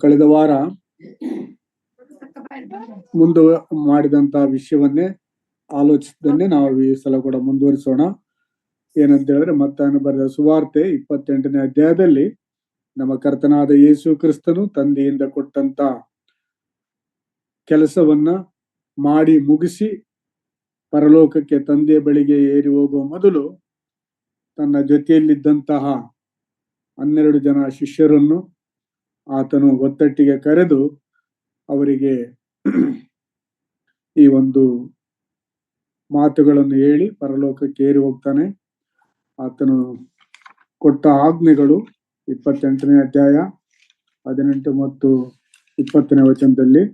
ಕಳೆದ ವಾರ ಮುಂದೆ ಮಾಡಿದಂತ ವಿಷಯವನ್ನೇ ಆಲೋಚಿಸಿದ್ದನ್ನೇ ನಾವು ಈ ಸಲ ಕೂಡ ಮುಂದುವರಿಸೋಣ. ಏನಂತ ಹೇಳಿದ್ರೆ ಮತ್ತಾಯನ ಬರೆದ ಸುವಾರ್ತೆ 28ನೇ ಅಧ್ಯಾಯದಲ್ಲಿ ನಮ್ಮ ಕರ್ತನಾದ ಯೇಸು ಕ್ರಿಸ್ತನು ತಂದೆಯಿಂದ ಕೊಟ್ಟಂತ ಕೆಲಸವನ್ನ ಮಾಡಿ ಮುಗಿಸಿ ಪರಲೋಕಕ್ಕೆ ತಂದೆಯ ಬಳಿಗೆ ಏರಿ ಹೋಗುವ ಮೊದಲು ತನ್ನ ಜೊತೆಯಲ್ಲಿದ್ದಂತಹ 12 ಜನ ಶಿಷ್ಯರನ್ನು ಆತನು ಒತ್ತಟ್ಟಿಗೆ ಕರೆದು ಅವರಿಗೆ ಈ ಒಂದು ಮಾತುಗಳನ್ನು ಹೇಳಿ ಪರಲೋಕಕ್ಕೆ ಏರಿ ಹೋಗ್ತಾನೆ. ಆತನು ಕೊಟ್ಟ ಆಜ್ಞೆಗಳು 28ನೇ ಅಧ್ಯಾಯ 18 ಮತ್ತು 20ನೇ ವಚನದಲ್ಲಿ,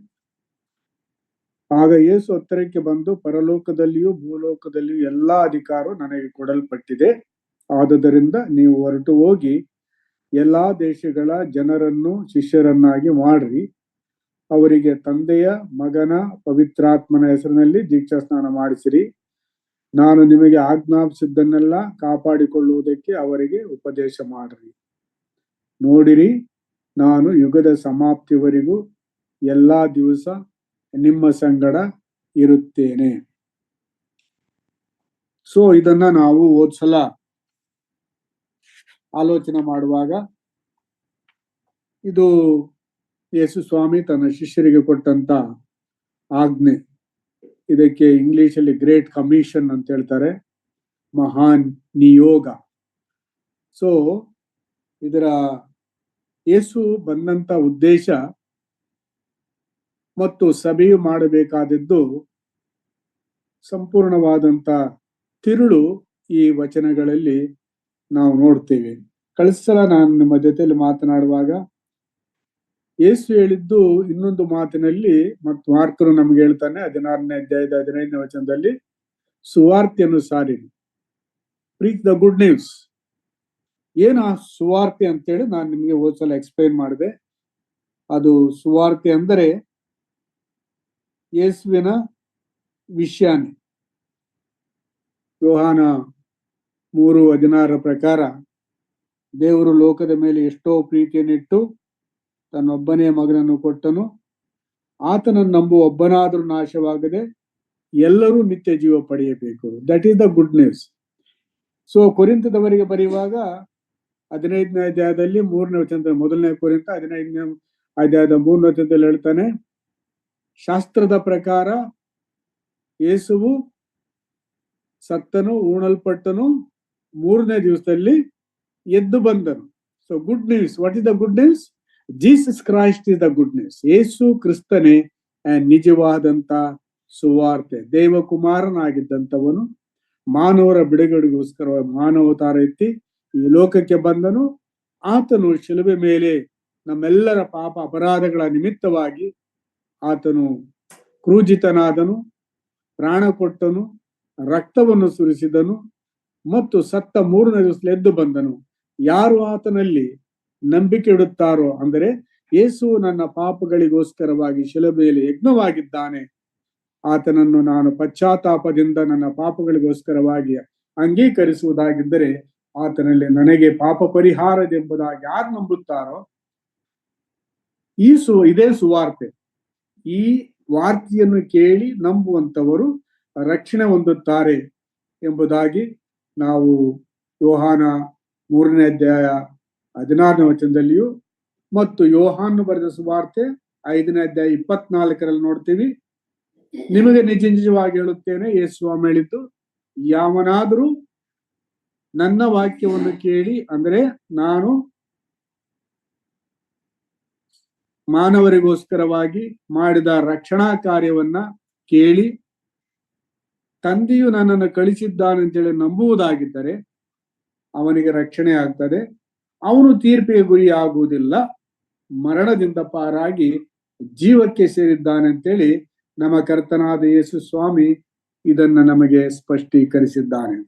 ಆಗ ಯೇಸು ಹತ್ತಿರಕ್ಕೆ ಬಂದು, ಪರಲೋಕದಲ್ಲಿಯೂ ಭೂಲೋಕದಲ್ಲಿಯೂ ಎಲ್ಲಾ ಅಧಿಕಾರ ನನಗೆ ಕೊಡಲ್ಪಟ್ಟಿದೆ. ಆದುದರಿಂದ ನೀವು ಹೊರಟು ಹೋಗಿ ಎಲ್ಲಾ ದೇಶಗಳ ಜನರನ್ನು ಶಿಷ್ಯರನ್ನಾಗಿ ಮಾಡ್ರಿ. ಅವರಿಗೆ ತಂದೆಯ, ಮಗನ, ಪವಿತ್ರಾತ್ಮನ ಹೆಸರಿನಲ್ಲಿ ದೀಕ್ಷಾ ಸ್ನಾನ ಮಾಡಿಸಿರಿ. ನಾನು ನಿಮಗೆ ಆಜ್ಞಾಪಿಸಿದ್ದನ್ನೆಲ್ಲ ಕಾಪಾಡಿಕೊಳ್ಳುವುದಕ್ಕೆ ಅವರಿಗೆ ಉಪದೇಶ ಮಾಡ್ರಿ. ನೋಡಿರಿ, ನಾನು ಯುಗದ ಸಮಾಪ್ತಿವರೆಗೂ ಎಲ್ಲಾ ದಿವಸ ನಿಮ್ಮ ಸಂಗಡ ಇರುತ್ತೇನೆ. ಸೊ ಇದನ್ನ ನಾವು ಹೋದ್ಸಲ ಆಲೋಚನೆ ಮಾಡುವಾಗ ಇದು ಯೇಸು ಸ್ವಾಮಿ ತನ್ನ ಶಿಷ್ಯರಿಗೆ ಕೊಟ್ಟಂತ ಆಜ್ಞೆ. ಇದಕ್ಕೆ ಇಂಗ್ಲಿಷ್ ಅಲ್ಲಿ ಗ್ರೇಟ್ ಕಮಿಷನ್ ಅಂತ ಹೇಳ್ತಾರೆ, ಮಹಾನ್ ನಿಯೋಗ. ಸೊ ಇದರ ಯೇಸು ಬಂದಂತ ಉದ್ದೇಶ ಮತ್ತು ಸಭೆಯು ಮಾಡಬೇಕಾದದ್ದು ಸಂಪೂರ್ಣವಾದಂತ ತಿರುಳು ಈ ವಚನಗಳಲ್ಲಿ ನಾವು ನೋಡ್ತೇವೆ. ಕಳೆದ ಸಲ ನಾನು ನಿಮ್ಮ ಜೊತೆಯಲ್ಲಿ ಮಾತನಾಡುವಾಗ ಯೇಸು ಹೇಳಿದ್ದು ಇನ್ನೊಂದು ಮಾತಿನಲ್ಲಿ, ಮತ್ತು ಮಾರ್ಕರು ನಮ್ಗೆ ಹೇಳ್ತಾನೆ 16ನೇ ಅಧ್ಯಾಯದ 15ನೇ ವಚನದಲ್ಲಿ, ಸುವಾರ್ತೆಯನ್ನು ಸಾರಿರಿ, ಪ್ರೀಚ್ ದ ಗುಡ್ ನ್ಯೂಸ್. ಏನ ಸುವಾರ್ತೆ ಅಂತೇಳಿ ನಾನು ನಿಮ್ಗೆ ಹೋದ್ಸಲ ಎಕ್ಸ್ಪ್ಲೈನ್ ಮಾಡಿದೆ. ಅದು ಸುವಾರ್ತೆ ಅಂದರೆ ಯೇಸುವಿನ ವಿಷಯನೇ. ಯೋಹಾನ 3:16 ಪ್ರಕಾರ ದೇವರು ಲೋಕದ ಮೇಲೆ ಎಷ್ಟೋ ಪ್ರೀತಿಯನ್ನಿಟ್ಟು ತನ್ನೊಬ್ಬನೇ ಮಗನನ್ನು ಕೊಟ್ಟನು, ಆತನನ್ನು ನಂಬುವ ಒಬ್ಬನಾದರೂ ನಾಶವಾಗದೆ ಎಲ್ಲರೂ ನಿತ್ಯ ಜೀವ ಪಡೆಯಬೇಕು. That is the good news. So ಕೊರಿಂಥದವರಿಗೆ ಬರೆಯುವಾಗ 15ನೇ ಅಧ್ಯಾಯದಲ್ಲಿ 3ನೇ ವಚನದಲ್ಲಿ, 1ನೇ ಕೊರಿಂಥ 15ನೇ ಅಧ್ಯಾಯದ 3ನೇ ವಚನದಲ್ಲಿ ಹೇಳ್ತಾನೆ, ಶಾಸ್ತ್ರದ ಪ್ರಕಾರ ಯೇಸುವು ಸತ್ತನು, ಉಣಲ್ಪಟ್ಟನು, 3ನೇ ದಿವಸದಲ್ಲಿ ಎದ್ದು ಬಂದನು. So good news. What is the good news? Jesus Christ is the good news. Yesu ಕ್ರಿಸ್ತನೇ ನಿಜವಾದಂತ ಸುವಾರ್ತೆ. ದೇವಕುಮಾರನಾಗಿದ್ದಂಥವನು ಮಾನವರ ಬಿಡುಗಡೆಗೋಸ್ಕರ ಮಾನವತಾರ ಎತ್ತಿ ಈ ಲೋಕಕ್ಕೆ ಬಂದನು. ಆತನು ಶಿಲುಬೆ ಮೇಲೆ ನಮ್ಮೆಲ್ಲರ ಪಾಪ ಅಪರಾಧಗಳ ನಿಮಿತ್ತವಾಗಿ ಆತನು ಕ್ರೂಜಿತನಾದನು, ಪ್ರಾಣ ಕೊಟ್ಟನು, ರಕ್ತವನ್ನು ಸುರಿಸಿದನು ಮತ್ತು ಸತ್ತ 3ನೇ ದಿವಸ ಎದ್ದು ಬಂದನು. ಯಾರು ಆತನಲ್ಲಿ ನಂಬಿಕೆ ಇಡುತ್ತಾರೋ, ಅಂದರೆ ಯೇಸು ನನ್ನ ಪಾಪಗಳಿಗೋಸ್ಕರವಾಗಿ ಶಿಲುಬೆಯಲ್ಲಿ ಯಜ್ಞವಾಗಿದ್ದಾನೆ, ಆತನನ್ನು ನಾನು ಪಶ್ಚಾತ್ತಾಪದಿಂದ ನನ್ನ ಪಾಪಗಳಿಗೋಸ್ಕರವಾಗಿ ಅಂಗೀಕರಿಸುವುದಾಗಿದ್ದರೆ ಆತನಲ್ಲಿ ನನಗೆ ಪಾಪ ಪರಿಹಾರದೆಂಬುದಾಗಿ ಯಾರು ನಂಬುತ್ತಾರೋ, ಇದೇ ಸುವಾರ್ತೆ. ಈ ವಾರ್ತೆಯನ್ನು ಕೇಳಿ ನಂಬುವಂತವರು ರಕ್ಷಣೆ ಹೊಂದುತ್ತಾರೆ ಎಂಬುದಾಗಿ ನಾವು ಯೋಹಾನ 3ನೇ ಅಧ್ಯಾಯ 16ನೇ ವಚನದಲ್ಲಿಯೂ ಮತ್ತು ಯೋಹಾನ ಬರೆದ ಸುವಾರ್ತೆ 5ನೇ ಅಧ್ಯಾಯ 24ರಲ್ಲಿ ನೋಡ್ತೀವಿ. ನಿಮಗೆ ನಿಜ ನಿಜವಾಗಿ ಹೇಳುತ್ತೇನೆ, ಯೇಸು ಸ್ವಾಮಿ ಹೇಳಿದ್ದು, ಯಾವನಾದರೂ ನನ್ನ ವಾಕ್ಯವನ್ನು ಕೇಳಿ, ಅಂದರೆ ನಾನು ಮಾನವರಿಗೋಸ್ಕರವಾಗಿ ಮಾಡಿದ ರಕ್ಷಣಾ ಕಾರ್ಯವನ್ನ ಕೇಳಿ ತಂದೆಯು ನನ್ನನ್ನು ಕಳಿಸಿದ್ದಾನಂತೇಳಿ ನಂಬುವುದಾಗಿದ್ದರೆ ಅವನಿಗೆ ರಕ್ಷಣೆ ಆಗ್ತದೆ. ಅವನು ತೀರ್ಪಿಗೆ ಗುರಿ ಆಗುವುದಿಲ್ಲ, ಮರಣದಿಂದ ಪಾರಾಗಿ ಜೀವಕ್ಕೆ ಸೇರಿದ್ದಾನಂತೇಳಿ ನಮ್ಮ ಕರ್ತನಾದ ಯೇಸು ಸ್ವಾಮಿ ಇದನ್ನ ನಮಗೆ ಸ್ಪಷ್ಟೀಕರಿಸಿದ್ದಾನೆ.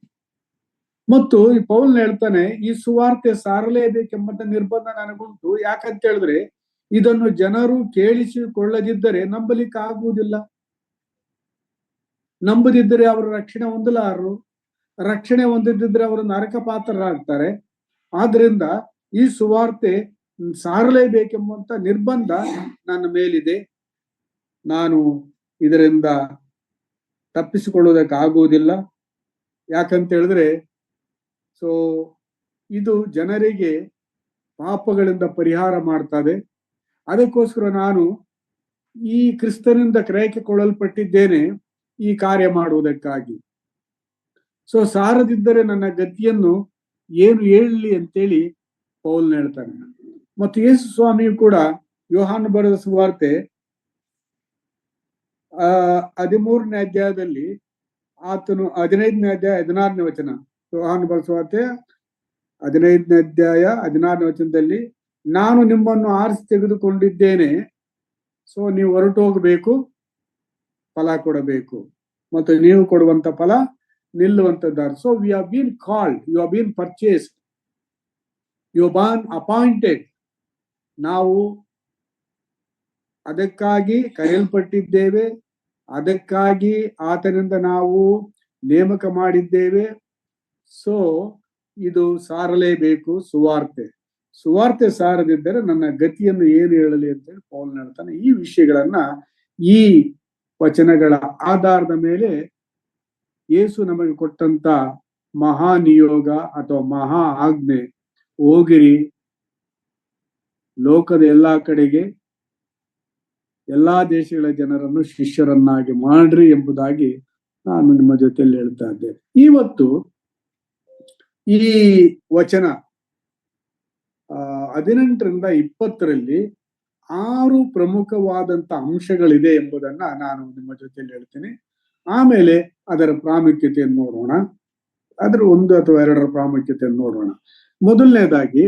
ಮತ್ತು ಈ ಪೌಲ್ ಹೇಳ್ತಾನೆ, ಈ ಸುವಾರ್ತೆ ಸಾರಲೇಬೇಕೆಂಬಂತ ನಿರ್ಬಂಧ ನನಗುಂಟು. ಯಾಕಂತ ಹೇಳಿದ್ರೆ ಇದನ್ನು ಜನರು ಕೇಳಿಸಿಕೊಳ್ಳದಿದ್ದರೆ ನಂಬಲಿಕ್ಕೆ ಆಗುವುದಿಲ್ಲ. ನಂಬದಿದ್ದರೆ ಅವರು ರಕ್ಷಣೆ ಹೊಂದಲಾರರು. ರಕ್ಷಣೆ ಹೊಂದಿದ್ದರೆ ಅವರು ನರಕ ಪಾತ್ರರಾಗ್ತಾರೆ. ಆದ್ರಿಂದ ಈ ಸುವಾರ್ತೆ ಸಾರಲೇಬೇಕೆಂಬಂತ ನಿರ್ಬಂಧ ನನ್ನ ಮೇಲಿದೆ. ನಾನು ಇದರಿಂದ ತಪ್ಪಿಸಿಕೊಳ್ಳುವುದಕ್ಕಾಗುವುದಿಲ್ಲ. ಯಾಕಂತ ಹೇಳಿದ್ರೆ ಸೊ ಇದು ಜನರಿಗೆ ಪಾಪಗಳಿಂದ ಪರಿಹಾರ ಮಾಡ್ತದೆ. ಅದಕ್ಕೋಸ್ಕರ ನಾನು ಈ ಕ್ರಿಸ್ತನಿಂದ ಕ್ರಯಕ್ಕೆ ಕೊಳ್ಳಲ್ಪಟ್ಟಿದ್ದೇನೆ ಈ ಕಾರ್ಯ ಮಾಡುವುದಕ್ಕಾಗಿ. ಸೊ ಸಾರದಿದ್ದರೆ ನನ್ನ ಗತಿಯನ್ನು ಏನು ಹೇಳಲಿ ಅಂತೇಳಿ ಪೌಲ್ ಹೇಳ್ತಾನೆ. ಮತ್ತು ಯೇಸು ಸ್ವಾಮಿಯು ಕೂಡ ಯೋಹಾನ ಬರೆದ ಸುವಾರ್ತೆ 13ನೇ ಅಧ್ಯಾಯದಲ್ಲಿ ಆತನು 15ನೇ ಅಧ್ಯಾಯ 16ನೇ ವಚನ, ಯೋಹಾನ ಬರೆದ ಸುವಾರ್ತೆ 15ನೇ ಅಧ್ಯಾಯ 16ನೇ ವಚನದಲ್ಲಿ, ನಾನು ನಿಮ್ಮನ್ನು ಆರಿಸಿ ತೆಗೆದುಕೊಂಡಿದ್ದೇನೆ, ಸೊ ನೀವು ಹೊರಟು ಹೋಗಬೇಕು, ಫಲ ಕೊಡಬೇಕು, ಮತ್ತು ನೀವು ಕೊಡುವಂತ ಫಲ ನಿಲ್ಲುವಂತದ್ದಾರು. So we have been called, you have been purchased, you have been appointed. ನಾವು ಅದಕ್ಕಾಗಿ ಕರೆಯಲ್ಪಟ್ಟಿದ್ದೇವೆ, ಅದಕ್ಕಾಗಿ ಆತನಿಂದ ನಾವು ನೇಮಕ ಮಾಡಿದ್ದೇವೆ. ಸೊ ಇದು ಸಾರಲೇಬೇಕು ಸುವಾರ್ತೆ. ಸುವಾರ್ತೆ ಸಾರದಿದ್ದರೆ ನನ್ನ ಗತಿಯನ್ನು ಏನು ಹೇಳಲಿ ಅಂತೇಳಿ ಪೌಲ್ ಹೇಳ್ತಾನೆ. ಈ ವಿಷಯಗಳನ್ನ ಈ ವಚನಗಳ ಆಧಾರದ ಮೇಲೆ ಯೇಸು ನಮಗೆ ಕೊಟ್ಟಂತ ಮಹಾ ನಿಯೋಗ ಅಥವಾ ಮಹಾ ಆಜ್ಞೆ, ಹೋಗಿರಿ, ಲೋಕದ ಎಲ್ಲಾ ಕಡೆಗೆ ಎಲ್ಲಾ ದೇಶಗಳ ಜನರನ್ನು ಶಿಷ್ಯರನ್ನಾಗಿ ಮಾಡ್ರಿ ಎಂಬುದಾಗಿ ನಾನು ನಿಮ್ಮ ಜೊತೆಯಲ್ಲಿ ಹೇಳ್ತಾ ಇದ್ದೇನೆ. ಇವತ್ತು ಈ ವಚನ 18ರಿಂದ 20ರಲ್ಲಿ 6 ಪ್ರಮುಖವಾದಂತ ಅಂಶಗಳಿದೆ ಎಂಬುದನ್ನ ನಾನು ನಿಮ್ಮ ಜೊತೆಯಲ್ಲಿ ಹೇಳ್ತೀನಿ. ಆಮೇಲೆ ಅದರ ಪ್ರಾಮುಖ್ಯತೆಯನ್ನು ನೋಡೋಣ, ಅದರ 1 ಅಥವಾ 2ರ ಪ್ರಾಮುಖ್ಯತೆಯನ್ನು ನೋಡೋಣ. ಮೊದಲನೇದಾಗಿ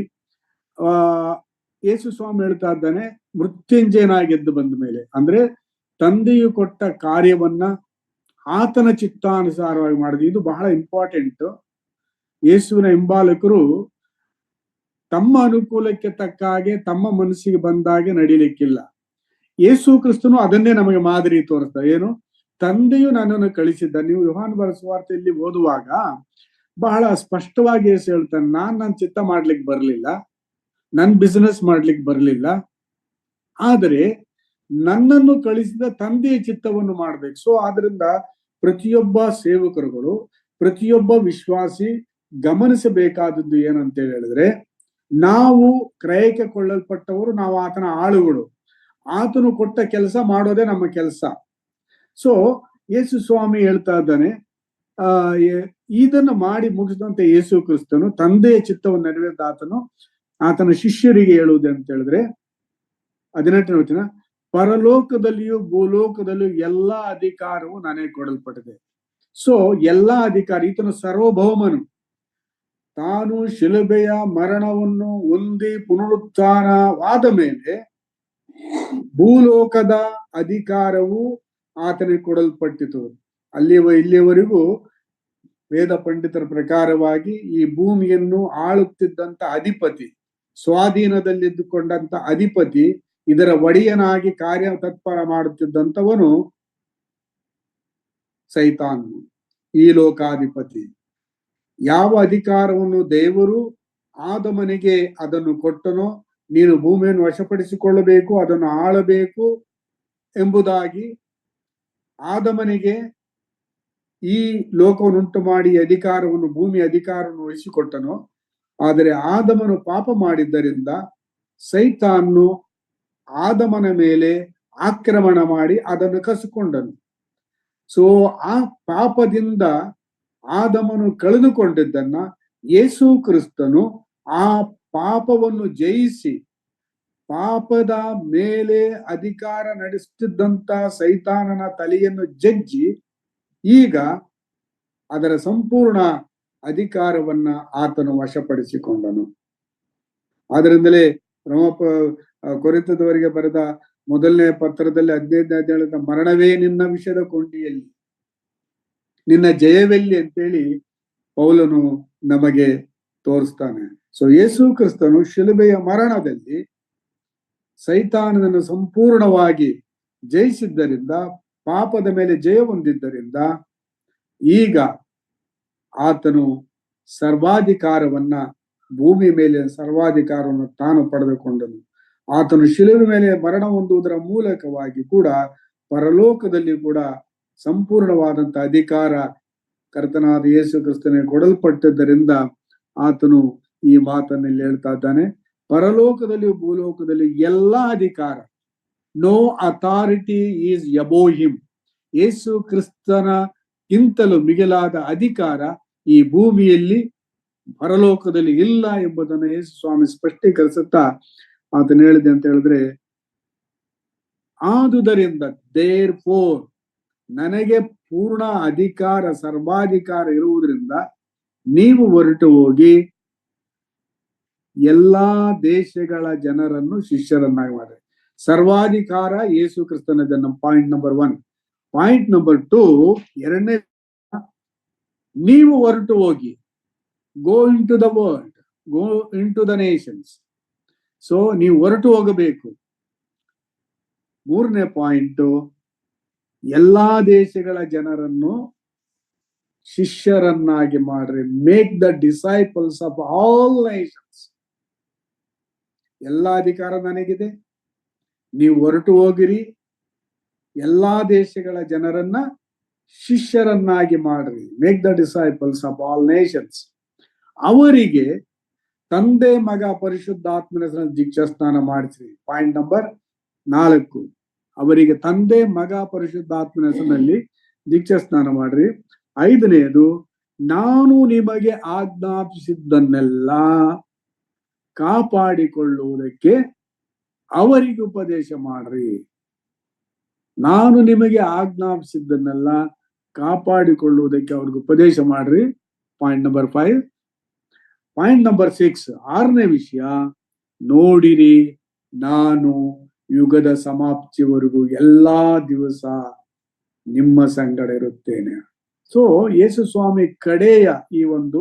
ಯೇಸು ಸ್ವಾಮಿ ಹೇಳ್ತಾ ಇದ್ದಾನೆ, ಮೃತ್ಯುಂಜಯನಾಗಿ ಎದ್ದು ಬಂದ ಮೇಲೆ, ಅಂದ್ರೆ ತಂದೆಯು ಕೊಟ್ಟ ಕಾರ್ಯವನ್ನ ಆತನ ಚಿತ್ತಾನುಸಾರವಾಗಿ ಮಾಡಿದ. ಇದು ಬಹಳ ಇಂಪಾರ್ಟೆಂಟ್. ಯೇಸುವಿನ ಹಿಂಬಾಲಕರು ತಮ್ಮ ಅನುಕೂಲಕ್ಕೆ ತಕ್ಕ ಹಾಗೆ ತಮ್ಮ ಮನಸ್ಸಿಗೆ ಬಂದಾಗೆ ನಡೀಲಿಕ್ಕಿಲ್ಲ. ಯೇಸು ಕ್ರಿಸ್ತನು ಅದನ್ನೇ ನಮಗೆ ಮಾದರಿ ತೋರಿಸ್ತಾರೆ. ಏನು? ತಂದೆಯು ನನ್ನನ್ನು ಕಳಿಸಿದ್ದ. ನೀವು ಯೋಹಾನ ಬರೆದ ಸುವಾರ್ತೆಯಲ್ಲಿ ಓದುವಾಗ ಬಹಳ ಸ್ಪಷ್ಟವಾಗಿ ಯೇಸು ಹೇಳ್ತಾನೆ, ನನ್ನ ಚಿತ್ತ ಮಾಡ್ಲಿಕ್ಕೆ ಬರ್ಲಿಲ್ಲ, ನನ್ ಬಿಸಿನೆಸ್ ಮಾಡ್ಲಿಕ್ಕೆ ಬರ್ಲಿಲ್ಲ, ಆದರೆ ನನ್ನನ್ನು ಕಳಿಸಿದ ತಂದೆಯ ಚಿತ್ತವನ್ನು ಮಾಡ್ಬೇಕು. ಸೊ ಆದ್ರಿಂದ ಪ್ರತಿಯೊಬ್ಬ ಸೇವಕರುಗಳು, ಪ್ರತಿಯೊಬ್ಬ ವಿಶ್ವಾಸಿ ಗಮನಿಸಬೇಕಾದದ್ದು ಏನಂತ ಹೇಳಿದ್ರೆ, ನಾವು ಕ್ರಯಕ್ಕೆ ಕೊಳ್ಳಲ್ಪಟ್ಟವರು, ನಾವು ಆತನ ಆಳುಗಳು, ಆತನು ಕೊಟ್ಟ ಕೆಲಸ ಮಾಡೋದೇ ನಮ್ಮ ಕೆಲಸ. ಸೊ ಯೇಸು ಸ್ವಾಮಿ ಹೇಳ್ತಾ ಇದ್ದಾನೆ, ಇದನ್ನು ಮಾಡಿ ಮುಗಿಸಿದಂತೆ ಯೇಸು ಕ್ರಿಸ್ತನು ತಂದೆಯ ಚಿತ್ತವನ್ನು ನೆರವೇರಿದ ಆತನ ಶಿಷ್ಯರಿಗೆ ಹೇಳುವುದು ಅಂತ ಹೇಳಿದ್ರೆ 18ನೇ ವಚನ, ಪರಲೋಕದಲ್ಲಿಯೂ ಭೂಲೋಕದಲ್ಲಿಯೂ ಎಲ್ಲಾ ಅಧಿಕಾರವು ನನಗೆ ಕೊಡಲ್ಪಟ್ಟಿದೆ. ಸೊ ಎಲ್ಲಾ ಅಧಿಕಾರ, ಈತನು ಸರ್ವಭೌಮನು. ತಾನು ಶಿಲುಬೆಯ ಮರಣವನ್ನು ಹೊಂದಿ ಪುನರುತ್ಥಾನವಾದ ಮೇಲೆ ಭೂಲೋಕದ ಅಧಿಕಾರವು ಆತನಿಗೆ ಕೊಡಲ್ಪಟ್ಟಿತು. ಇಲ್ಲಿಯವರೆಗೂ ವೇದ ಪಂಡಿತರ ಪ್ರಕಾರವಾಗಿ ಈ ಭೂಮಿಯನ್ನು ಆಳುತ್ತಿದ್ದಂತ ಅಧಿಪತಿ, ಸ್ವಾಧೀನದಲ್ಲಿದ್ದುಕೊಂಡಂತ ಅಧಿಪತಿ, ಇದರ ಒಡೆಯನಾಗಿ ಕಾರ್ಯ ತತ್ಪರ ಮಾಡುತ್ತಿದ್ದಂಥವನು ಸೈತಾನ್, ಈ ಲೋಕಾಧಿಪತಿ. ಯಾವ ಅಧಿಕಾರವನ್ನು ದೇವರು ಆದಮನಿಗೆ ಅದನ್ನು ಕೊಟ್ಟನೋ, ನೀನು ಭೂಮಿಯನ್ನು ವಶಪಡಿಸಿಕೊಳ್ಳಬೇಕು, ಅದನ್ನು ಆಳಬೇಕು ಎಂಬುದಾಗಿ ಆದಮನಿಗೆ ಈ ಲೋಕವನ್ನುಂಟು ಮಾಡಿ ಅಧಿಕಾರವನ್ನು, ಭೂಮಿ ಅಧಿಕಾರವನ್ನು ವಹಿಸಿಕೊಟ್ಟನೋ, ಆದರೆ ಆದಮನು ಪಾಪ ಮಾಡಿದ್ದರಿಂದ ಸೈತಾನು ಆದಮನ ಮೇಲೆ ಆಕ್ರಮಣ ಮಾಡಿ ಅದನ್ನು ಕಸಿಕೊಂಡನು. ಸೊ ಆ ಪಾಪದಿಂದ ಆದಮನು ಕಳೆದುಕೊಂಡಿದ್ದನ್ನ ಯೇಸು ಕ್ರಿಸ್ತನು ಆ ಪಾಪವನ್ನು ಜಯಿಸಿ ಪಾಪದ ಮೇಲೆ ಅಧಿಕಾರ ನಡೆಸುತ್ತಿದ್ದಂತ ಸೈತಾನನ ತಲೆಯನ್ನು ಜಜ್ಜಿ ಈಗ ಅದರ ಸಂಪೂರ್ಣ ಅಧಿಕಾರವನ್ನ ಆತನು ವಶಪಡಿಸಿಕೊಂಡನು. ಆದ್ದರಿಂದಲೇ ಕೊರಿಂಥದವರಿಗೆ ಬರೆದ 1ನೇ ಪತ್ರದಲ್ಲಿ 15ನೇ ಅಧ್ಯಾಯದ ಮರಣವೇ ನಿನ್ನ ವಿಷದ ಕೊಂಡಿಯಲ್ಲಿ, ನಿನ್ನ ಜಯವೆಲ್ಲಿ ಅಂತೇಳಿ ಪೌಲನು ನಮಗೆ ತೋರಿಸ್ತಾನೆ. ಸೊ ಯೇಸು ಕ್ರಿಸ್ತನು ಶಿಲುಬೆಯ ಮರಣದಲ್ಲಿ ಸೈತಾನನನ್ನು ಸಂಪೂರ್ಣವಾಗಿ ಜಯಿಸಿದ್ದರಿಂದ, ಪಾಪದ ಮೇಲೆ ಜಯ ಹೊಂದಿದ್ದರಿಂದ ಈಗ ಆತನು ಸರ್ವಾಧಿಕಾರವನ್ನ ಭೂಮಿ ಮೇಲೆ ಸರ್ವಾಧಿಕಾರವನ್ನು ತಾನು ಪಡೆದುಕೊಂಡನು. ಆತನು ಶಿಲುಬೆ ಮೇಲೆ ಮರಣ ಹೊಂದುವುದರ ಮೂಲಕವಾಗಿ ಕೂಡ ಪರಲೋಕದಲ್ಲಿ ಕೂಡ ಸಂಪೂರ್ಣವಾದಂತ ಅಧಿಕಾರ ಕರ್ತನಾದ ಯೇಸು ಕ್ರಿಸ್ತನಿಗೆ ಕೊಡಲ್ಪಟ್ಟಿದ್ದರಿಂದ ಆತನು ಈ ಮಾತನ್ನಲ್ಲಿ ಹೇಳ್ತಾ ಇದ್ದಾನೆ. ಪರಲೋಕದಲ್ಲಿ ಭೂಲೋಕದಲ್ಲಿ ಎಲ್ಲಾ ಅಧಿಕಾರ, no authority is above him. Yesu ಕ್ರಿಸ್ತನ ಗಿಂತಲೂ ಮಿಗಿಲಾದ ಅಧಿಕಾರ ಈ ಭೂಮಿಯಲ್ಲಿ ಪರಲೋಕದಲ್ಲಿ ಇಲ್ಲ ಎಂಬುದನ್ನು ಯೇಸು ಸ್ವಾಮಿ ಸ್ಪಷ್ಟೀಕರಿಸುತ್ತಾ ಆತನು ಹೇಳಿದೆ ಅಂತ ಹೇಳಿದ್ರೆ, ಆದುದರಿಂದ ದೇರ್ ಫೋರ್, ನನಗೆ ಪೂರ್ಣ ಅಧಿಕಾರ ಸರ್ವಾಧಿಕಾರ ಇರುವುದರಿಂದ ನೀವು ಹೊರಟು ಹೋಗಿ ಎಲ್ಲಾ ದೇಶಗಳ ಜನರನ್ನು ಶಿಷ್ಯರನ್ನಾಗಿ ಮಾಡಿ. ಸರ್ವಾಧಿಕಾರ ಯೇಸು ಕ್ರಿಸ್ತನದನ್ನ ಪಾಯಿಂಟ್ ನಂಬರ್ 1. ಪಾಯಿಂಟ್ ನಂಬರ್ 2, ಎರಡನೇ, ನೀವು ಹೊರಟು ಹೋಗಿ, go into the world, go into the nations. So ನೀವು ಹೊರಟು ಹೋಗಬೇಕು. ಮೂರನೇ ಪಾಯಿಂಟ್, ಎಲ್ಲಾ ದೇಶಗಳ ಜನರನ್ನು ಶಿಷ್ಯರನ್ನಾಗಿ ಮಾಡ್ರಿ. Make the disciples of all Nations. ಎಲ್ಲಾ ಅಧಿಕಾರ ನನಗಿದೆ, ನೀವು ಹೊರಟು ಹೋಗಿರಿ, ಎಲ್ಲಾ ದೇಶಗಳ ಜನರನ್ನ ಶಿಷ್ಯರನ್ನಾಗಿ ಮಾಡ್ರಿ. Make the disciples of all Nations. ಅವರಿಗೆ ತಂದೆ ಮಗ ಪರಿಶುದ್ಧಾತ್ಮನ ಹೆಸರಲ್ಲಿ ದೀಕ್ಷಾ ಸ್ನಾನ ಮಾಡಿಸ್ರಿ. ಪಾಯಿಂಟ್ ನಂಬರ್ 4, ಅವರಿಗೆ ತಂದೆ ಮಗ ಪರಿಶುದ್ಧಾತ್ಮನ ಹೆಸರಿನಲ್ಲಿ ದೀಕ್ಷಾ ಸ್ನಾನ ಮಾಡ್ರಿ. 5ನೇದು, ನಾನು ನಿಮಗೆ ಆಜ್ಞಾಪಿಸಿದ್ದನ್ನೆಲ್ಲ ಕಾಪಾಡಿಕೊಳ್ಳುವುದಕ್ಕೆ ಅವರಿಗೆ ಉಪದೇಶ ಮಾಡ್ರಿ. ನಾನು ನಿಮಗೆ ಆಜ್ಞಾಪಿಸಿದ್ದನ್ನೆಲ್ಲ ಕಾಪಾಡಿಕೊಳ್ಳುವುದಕ್ಕೆ ಅವ್ರಿಗೆ ಉಪದೇಶ ಮಾಡ್ರಿ. Point number 5. ಪಾಯಿಂಟ್ ನಂಬರ್ 6, 6ನೇ ವಿಷಯ, ನೋಡಿರಿ ನಾನು ಯುಗದ ಸಮಾಪ್ತಿಯವರೆಗೂ ಎಲ್ಲಾ ದಿವಸ ನಿಮ್ಮ ಸಂಗಡ ಇರುತ್ತೇನೆ. ಸೊ ಯೇಸು ಸ್ವಾಮಿ ಕಡೆಯ ಈ ಒಂದು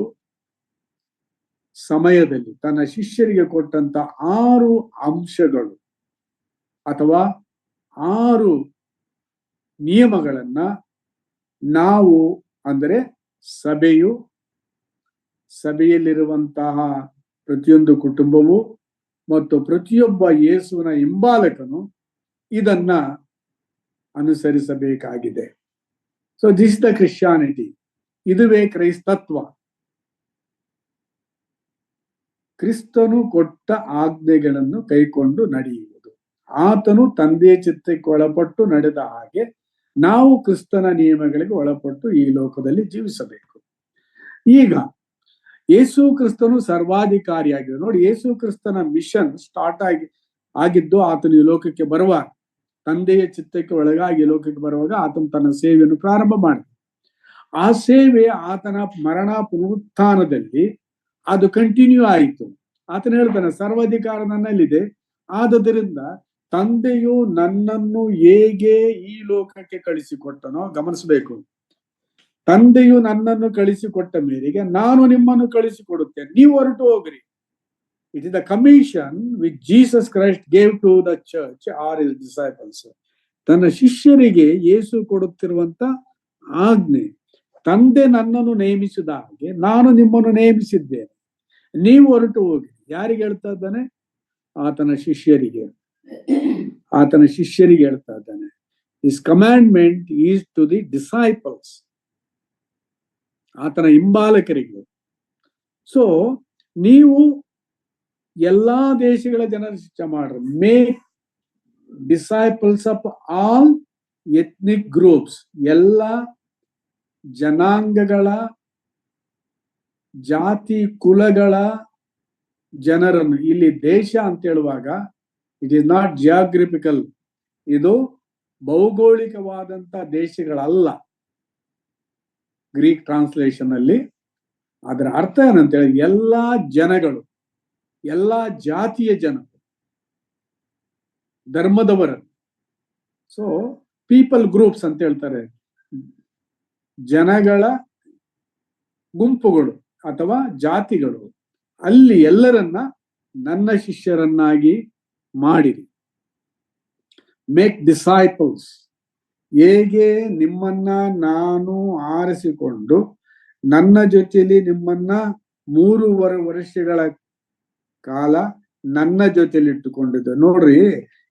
ಸಮಯದಲ್ಲಿ ತನ್ನ ಶಿಷ್ಯರಿಗೆ ಕೊಟ್ಟಂತ 6 ಅಂಶಗಳು ಅಥವಾ 6 ನಿಯಮಗಳನ್ನ ನಾವು, ಅಂದರೆ ಸಭೆಯಲ್ಲಿರುವಂತಹ ಪ್ರತಿಯೊಂದು ಕುಟುಂಬವು ಮತ್ತು ಪ್ರತಿಯೊಬ್ಬ ಯೇಸುವಿನ ಹಿಂಬಾಲಕನು ಇದನ್ನ ಅನುಸರಿಸಬೇಕಾಗಿದೆ. So this the Christianity. ಇದುವೇ ಕ್ರೈಸ್ತತ್ವ. ಕ್ರಿಸ್ತನು ಕೊಟ್ಟ ಆಜ್ಞೆಗಳನ್ನು ಕೈಕೊಂಡು ನಡೆಯುವುದು. ಆತನು ತಂದೆಯ ಚಿತ್ತಕ್ಕೆ ಒಳಪಟ್ಟು ನಡೆದ ಹಾಗೆ ನಾವು ಕ್ರಿಸ್ತನ ನಿಯಮಗಳಿಗೆ ಒಳಪಟ್ಟು ಈ ಲೋಕದಲ್ಲಿ ಜೀವಿಸಬೇಕು. ಈಗ ಯೇಸು ಕ್ರಿಸ್ತನು ಸರ್ವಾಧಿಕಾರಿಯಾಗಿದೆ. ನೋಡಿ, ಯೇಸು ಕ್ರಿಸ್ತನ ಮಿಷನ್ ಸ್ಟಾರ್ಟ್ ಆಗಿದ್ದು ಆತನು ಈ ಲೋಕಕ್ಕೆ ಬರುವಾಗ, ತಂದೆಯ ಚಿತ್ತಕ್ಕೆ ಒಳಗಾಗಿ ಲೋಕಕ್ಕೆ ಬರುವಾಗ ಆತನು ತನ್ನ ಸೇವೆಯನ್ನು ಪ್ರಾರಂಭ ಮಾಡಿದ. ಆ ಸೇವೆ ಆತನ ಮರಣ ಪುನರುತ್ಥಾನದಲ್ಲಿ ಅದು ಕಂಟಿನ್ಯೂ ಆಯಿತು. ಆತನು ಹೇಳ್ತಾನೆ, ಸರ್ವಾಧಿಕಾರ ನನ್ನಲ್ಲಿದೆ, ಆದುದರಿಂದ ತಂದೆಯು ನನ್ನನ್ನು ಹೇಗೆ ಈ ಲೋಕಕ್ಕೆ ಕಳಿಸಿಕೊಟ್ಟನೋ, ಗಮನಿಸಬೇಕು, ತಂದೆಯು ನನ್ನನ್ನು ಕಳಿಸಿಕೊಟ್ಟ ಮೇರೆಗೆ ನಾನು ನಿಮ್ಮನ್ನು ಕಳಿಸಿಕೊಡುತ್ತೇನೆ, ನೀವು ಹೊರಟು ಹೋಗ್ರಿ. It is the commission which Jesus Christ gave to the church or his disciples. ತನ್ನ ಶಿಷ್ಯರಿಗೆ ಯೇಸು ಕೊಡುತ್ತಿರುವಂತ ಆಜ್ಞೆ, ತಂದೆ ನನ್ನನ್ನು ನೇಮಿಸಿದ ಹಾಗೆ ನಾನು ನಿಮ್ಮನ್ನು ನೇಮಿಸಿದ್ದೇನೆ, ನೀವು ಹೊರಟು ಹೋಗಿ. ಯಾರಿಗೆ ಹೇಳ್ತಾ ಇದ್ದಾನೆ? ಆತನ ಶಿಷ್ಯರಿಗೆ ಹೇಳ್ತಾ ಇದ್ದಾನೆ. His commandment is to the disciples, ಆತನ ಹಿಂಬಾಲಕರಿಗೆ. ಸೊ ನೀವು ಎಲ್ಲಾ ದೇಶಗಳ ಜನರ ಶಿಕ್ಷೆ ಮಾಡ್ರಿ. Make disciples of all ethnic groups. ಎಲ್ಲ ಜನಾಂಗಗಳ, ಜಾತಿ ಕುಲಗಳ ಜನರನ್ನು. ಇಲ್ಲಿ ದೇಶ ಅಂತ ಹೇಳುವಾಗ ಇಟ್ ಈಸ್ ನಾಟ್ ಜಿಯೋಗ್ರಫಿಕಲ್, ಇದು ಭೌಗೋಳಿಕವಾದಂತ ದೇಶಗಳಲ್ಲ. ಗ್ರೀಕ್ ಟ್ರಾನ್ಸ್ಲೇಷನ್ ಅಲ್ಲಿ ಅದರ ಅರ್ಥ ಏನಂತ ಹೇಳಿ, ಎಲ್ಲಾ ಜನಗಳು, ಎಲ್ಲಾ ಜಾತಿಯ ಜನರು, ಧರ್ಮದವರನ್ನು. ಸೊ ಪೀಪಲ್ ಗ್ರೂಪ್ಸ್ ಅಂತ ಹೇಳ್ತಾರೆ, ಜನಗಳ ಗುಂಪುಗಳು ಅಥವಾ ಜಾತಿಗಳು. ಅಲ್ಲಿ ಎಲ್ಲರನ್ನ ನನ್ನ ಶಿಷ್ಯರನ್ನಾಗಿ ಮಾಡಿರಿ. Make disciples. ಹೇಗೆ ನಿಮ್ಮನ್ನ ನಾನು ಆರಿಸಿಕೊಂಡು ನನ್ನ ಜೊತೆಯಲ್ಲಿ ನಿಮ್ಮನ್ನ 3.5 ವರ್ಷಗಳ ಕಾಲ ನನ್ನ ಜೊತೆಲಿ ಇಟ್ಟುಕೊಂಡಿದ್ದ. ನೋಡ್ರಿ,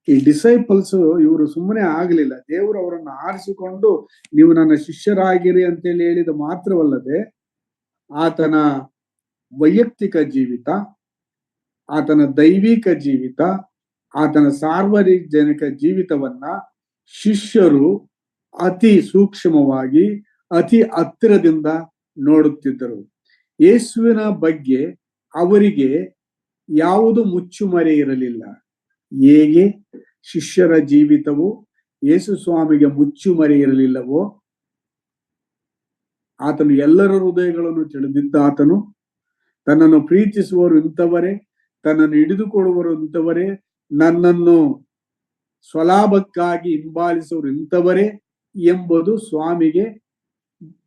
ಈ ಡಿಸೈಪಲ್ಸ್ ಇವರು ಸುಮ್ಮನೆ ಆಗ್ಲಿಲ್ಲ. ದೇವರು ಅವರನ್ನು ಆರಿಸಿಕೊಂಡು ನೀವು ನನ್ನ ಶಿಷ್ಯರಾಗಿರಿ ಅಂತೇಳಿ ಹೇಳಿದ ಮಾತ್ರವಲ್ಲದೆ, ಆತನ ವೈಯಕ್ತಿಕ ಜೀವಿತ, ಆತನ ದೈವಿಕ ಜೀವಿತ, ಆತನ ಸಾರ್ವಜನಿಕ ಜೀವಿತವನ್ನ ಶಿಷ್ಯರು ಅತಿ ಸೂಕ್ಷ್ಮವಾಗಿ, ಅತಿ ಹತ್ತಿರದಿಂದ ನೋಡುತ್ತಿದ್ದರು. ಯೇಸುವಿನ ಬಗ್ಗೆ ಅವರಿಗೆ ಯಾವುದು ಮುಚ್ಚುಮರೆ ಇರಲಿಲ್ಲ. ಹೇಗೆ ಶಿಷ್ಯರ ಜೀವಿತವು ಯೇಸು ಸ್ವಾಮಿಗೆ ಮುಚ್ಚುಮರೆ ಇರಲಿಲ್ಲವೋ, ಆತನು ಎಲ್ಲರ ಹೃದಯಗಳನ್ನು ತಿಳಿದಿದ್ದ ಆತನು ತನ್ನನ್ನು ಪ್ರೀತಿಸುವವರು ಇಂಥವರೇ, ತನ್ನನ್ನು ಹಿಡಿದುಕೊಳ್ಳುವರು ಇಂಥವರೇ, ನನ್ನನ್ನು ಸ್ವಲಾಭಕ್ಕಾಗಿ ಹಿಂಬಾಲಿಸುವರು ಇಂಥವರೇ ಎಂಬುದು ಸ್ವಾಮಿಗೆ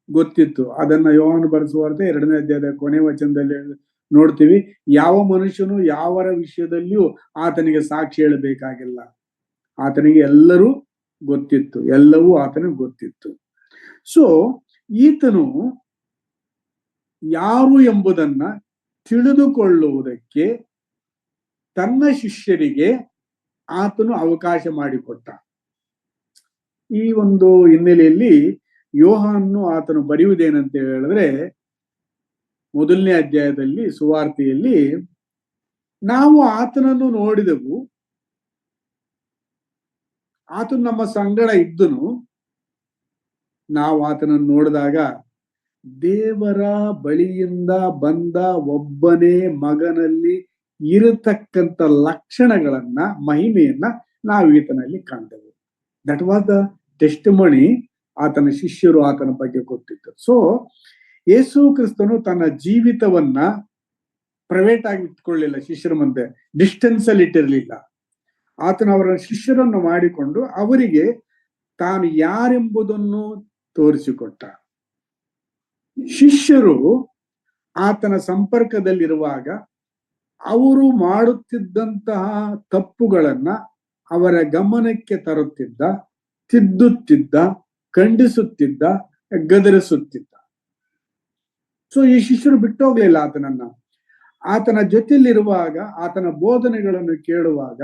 ಗೊತ್ತಿತ್ತು. ಅದನ್ನ ಯೋಹಾನ ಬರೆಸುವಾರ್ತೆ 2ನೇ ಅಧ್ಯಾಯದ ಕೊನೆ ವಚನದಲ್ಲಿ ನೋಡ್ತೀವಿ. ಯಾವ ಮನುಷ್ಯನು ಯಾವರ ವಿಷಯದಲ್ಲಿಯೂ ಆತನಿಗೆ ಸಾಕ್ಷಿ ಹೇಳಬೇಕಾಗಿಲ್ಲ. ಆತನಿಗೆ ಎಲ್ಲರೂ ಗೊತ್ತಿತ್ತು, ಎಲ್ಲವೂ ಆತನಿಗೆ ಗೊತ್ತಿತ್ತು. ಸೊ ಈತನು ಯಾರು ಎಂಬುದನ್ನ ತಿಳಿದುಕೊಳ್ಳುವುದಕ್ಕೆ ತನ್ನ ಶಿಷ್ಯರಿಗೆ ಆತನು ಅವಕಾಶ ಮಾಡಿಕೊಟ್ಟ. ಈ ಒಂದು ಹಿನ್ನೆಲೆಯಲ್ಲಿ ಯೋಹಾನನು ಆತನು ಬರೆಯುವುದೇನಂತ ಹೇಳಿದ್ರೆ, 1ನೇ ಅಧ್ಯಾಯದಲ್ಲಿ ಸುವಾರ್ತೆಯಲ್ಲಿ ನಾವು ಆತನನ್ನು ನೋಡಿದೆವು, ಆತನು ನಮ್ಮ ಸಂಗಡ ಇದ್ದನು, ನಾವು ಆತನನ್ನು ನೋಡಿದಾಗ ದೇವರ ಬಳಿಯಿಂದ ಬಂದ ಒಬ್ಬನೇ ಮಗನಲ್ಲಿ ಇರತಕ್ಕಂಥ ಲಕ್ಷಣಗಳನ್ನ, ಮಹಿಮೆಯನ್ನ ನಾವು ಈತನಲ್ಲಿ ಕಾಣ್ತೇವೆ. ದಟ್ ವಾಸ್ ದ ಟೆಸ್ಟಿಮನಿ ಆತನ ಶಿಷ್ಯರು ಆತನ ಬಗ್ಗೆ ಕೊಟ್ಟಿದ್ದರು. ಸೊ ಯೇಸು ಕ್ರಿಸ್ತನು ತನ್ನ ಜೀವಿತವನ್ನ ಪ್ರೈವೇಟ್ ಆಗಿ ಇಟ್ಕೊಳ್ಳಿಲ್ಲ, ಶಿಷ್ಯರ ಮುಂದೆ ಡಿಸ್ಟೆನ್ಸ್ ಅಲ್ಲಿ ಇಟ್ಟಿರಲಿಲ್ಲ. ಆತನ ಅವರ ಶಿಷ್ಯರನ್ನು ಮಾಡಿಕೊಂಡು ಅವರಿಗೆ ತಾನು ಯಾರೆಂಬುದನ್ನು ತೋರಿಸಿಕೊಟ್ಟ. ಶಿಷ್ಯರು ಆತನ ಸಂಪರ್ಕದಲ್ಲಿರುವಾಗ ಅವರು ಮಾಡುತ್ತಿದ್ದಂತಹ ತಪ್ಪುಗಳನ್ನ ಅವರ ಗಮನಕ್ಕೆ ತರುತ್ತಿದ್ದ, ತಿದ್ದುತ್ತಿದ್ದ, ಖಂಡಿಸುತ್ತಿದ್ದ, ಗದರಿಸುತ್ತಿದ್ದ. ಸೊ ಈ ಶಿಷ್ಯರು ಬಿಟ್ಟೋಗ್ಲಿಲ್ಲ ಆತನನ್ನ. ಆತನ ಜೊತೆಯಲ್ಲಿರುವಾಗ, ಆತನ ಬೋಧನೆಗಳನ್ನು ಕೇಳುವಾಗ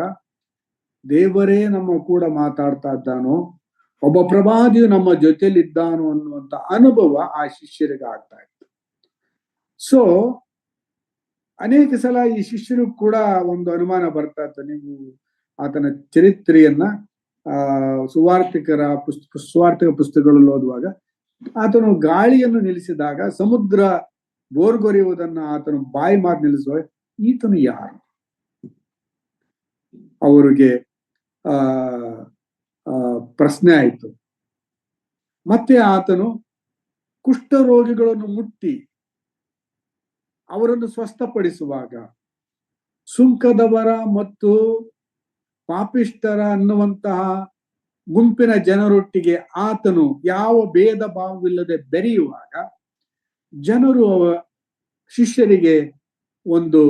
ದೇವರೇ ನಮ್ಮ ಕೂಡ ಮಾತಾಡ್ತಾ ಇದ್ದಾನೋ, ಒಬ್ಬ ಪ್ರವಾದಿಯು ನಮ್ಮ ಜೊತೆಲಿದ್ದಾನೋ ಅನ್ನುವಂತ ಅನುಭವ ಆ ಶಿಷ್ಯರಿಗೆ ಆಗ್ತಾ ಇತ್ತು. ಸೊ ಅನೇಕ ಸಲ ಈ ಶಿಷ್ಯರು ಕೂಡ ಒಂದು ಅನುಮಾನ ಬರ್ತಾ ಇತ್ತು. ನೀವು ಆತನ ಚರಿತ್ರೆಯನ್ನ ಸುವಾರ್ತಿಕ ಪುಸ್ತಕಗಳಲ್ಲಿ ಓದುವಾಗ, ಆತನು ಗಾಳಿಯನ್ನು ನಿಲ್ಲಿಸಿದಾಗ, ಸಮುದ್ರ ಬೋರ್ಗೊರೆಯುವುದನ್ನ ಆತನು ಬಾಯಿ ಮಾತು ನಿಲ್ಲಿಸುವಾಗ ಈತನು ಯಾರು? ಅವರಿಗೆ ಪ್ರಶ್ನೆ ಆಯಿತು. ಮತ್ತೆ ಆತನು ಕುಷ್ಠರೋಗಿಗಳನ್ನು ಮುಟ್ಟಿ ಅವರನ್ನು ಸ್ವಸ್ಥಪಡಿಸುವಾಗ, ಸುಂಕದವರ ಮತ್ತು ಪಾಪಿಷ್ಠರ ಅನ್ನುವಂತಹ ಗುಂಪಿನ ಜನರೊಟ್ಟಿಗೆ ಆತನು ಯಾವ ಭೇದ ಭಾವವಿಲ್ಲದೆ ಬೆರೆಯುವಾಗ, ಜನರು ಶಿಷ್ಯರಿಗೆ ಒಂದು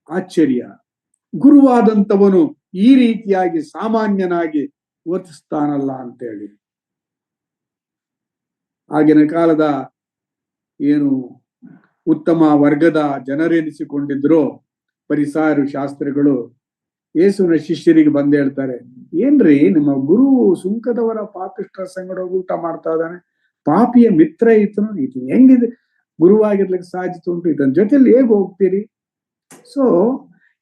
ಆಶ್ಚರ್ಯ, ಗುರುವಾದಂಥವನು ಈ ರೀತಿಯಾಗಿ ಸಾಮಾನ್ಯನಾಗಿ ವರ್ತಿಸ್ತಾನಲ್ಲ ಅಂತೇಳಿ. ಆಗಿನ ಕಾಲದ ಏನು ಉತ್ತಮ ವರ್ಗದ ಜನರೆನಿಸಿಕೊಂಡಿದ್ರು ಪರಿಸಾಯರು, ಶಾಸ್ತ್ರಿಗಳು, ಯೇಸುವಿನ ಶಿಷ್ಯರಿಗೆ ಬಂದು ಹೇಳ್ತಾರೆ, ಏನ್ರಿ ನಿಮ್ಮ ಗುರು ಸುಂಕದವರ ಪಾಪಿಷ್ಠರ ಸಂಗಡ ಊಟ ಮಾಡ್ತಾ ಇದ್ದಾನೆ, ಪಾಪಿಯ ಮಿತ್ರ ಈತನು, ಈತನು ಹೆಂಗಿದೆ ಗುರುವಾಗಿರ್ಲಿಕ್ಕೆ ಸಾಧ್ಯತೆ ಉಂಟು, ಇದನ್ನ ಜೊತೆಲಿ ಹೇಗೆ ಹೋಗ್ತೀರಿ? ಸೊ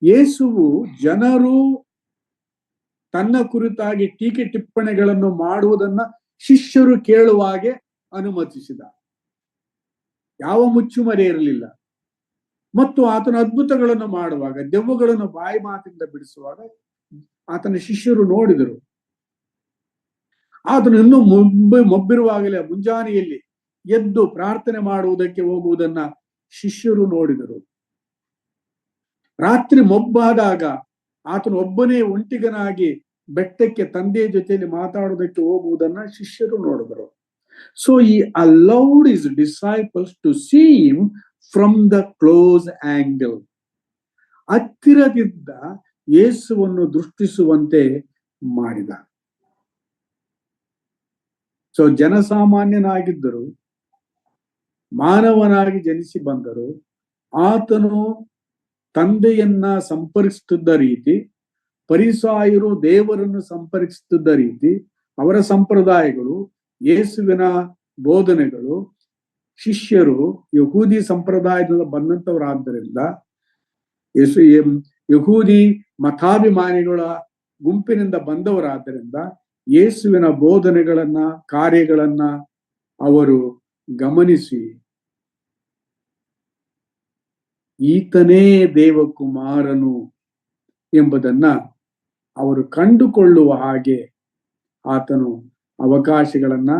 ಯೇಸುವು ಜನರು ತನ್ನ ಕುರಿತಾಗಿ ಟೀಕೆ ಟಿಪ್ಪಣಿಗಳನ್ನು ಮಾಡುವುದನ್ನ ಶಿಷ್ಯರು ಕೇಳುವಾಗೆ ಅನುಮತಿಸಿದ. ಯಾವ ಮುಚ್ಚುಮರೆ ಇರಲಿಲ್ಲ. ಮತ್ತು ಆತನ ಅದ್ಭುತಗಳನ್ನು ಮಾಡುವಾಗ, ದೆವ್ವಗಳನ್ನು ಬಾಯಿ ಮಾತಿಂದ ಬಿಡಿಸುವಾಗ ಆತನ ಶಿಷ್ಯರು ನೋಡಿದರು. ಆತನು ಇನ್ನೂ ಮೊಬ್ಬಿರುವಾಗಲೇ ಮುಂಜಾನೆಯಲ್ಲಿ ಎದ್ದು ಪ್ರಾರ್ಥನೆ ಮಾಡುವುದಕ್ಕೆ ಹೋಗುವುದನ್ನ ಶಿಷ್ಯರು ನೋಡಿದರು. ರಾತ್ರಿ ಮೊಬ್ಬಾದಾಗ ಆತನು ಒಬ್ಬನೇ ಒಂಟಿಗನಾಗಿ ಬೆಟ್ಟಕ್ಕೆ ತಂದೆಯ ಜೊತೆಯಲ್ಲಿ ಮಾತಾಡುವುದಕ್ಕೆ ಹೋಗುವುದನ್ನ ಶಿಷ್ಯರು ನೋಡಿದರು. So he allowed his disciples to see him from the close angle. ಹತ್ತಿರದಿಂದ ಯೇಸುವನ್ನು ದೃಷ್ಟಿಸುವಂತೆ ಮಾಡಿದ. ಸೊ ಜನಸಾಮಾನ್ಯನಾಗಿದ್ದರು, ಮಾನವನಾಗಿ ಜನಿಸಿ ಬಂದರು. ಆತನು ತಂದೆಯನ್ನ ಸಂಪರ್ಕಿಸುತ್ತಿದ್ದ ರೀತಿ, ಫರಿಸಾಯರು ದೇವರನ್ನು ಸಂಪರ್ಕಿಸುತ್ತಿದ್ದ ರೀತಿ, ಅವರ ಸಂಪ್ರದಾಯಗಳು, ಯೇಸುವಿನ ಬೋಧನೆಗಳು, ಶಿಷ್ಯರು ಯಹೂದಿ ಸಂಪ್ರದಾಯದಿಂದ ಬಂದಂತವರಾದ್ದರಿಂದ, ಯಹೂದಿ ಮತಾಭಿಮಾನಿಗಳ ಗುಂಪಿನಿಂದ ಬಂದವರಾದ್ದರಿಂದ ಯೇಸುವಿನ ಬೋಧನೆಗಳನ್ನ, ಕಾರ್ಯಗಳನ್ನ ಅವರು ಗಮನಿಸಿ ಈತನೇ ದೇವಕುಮಾರನು ಎಂಬುದನ್ನ ಅವರು ಕಂಡುಕೊಳ್ಳುವ ಹಾಗೆ ಆತನು ಅವಕಾಶಗಳನ್ನ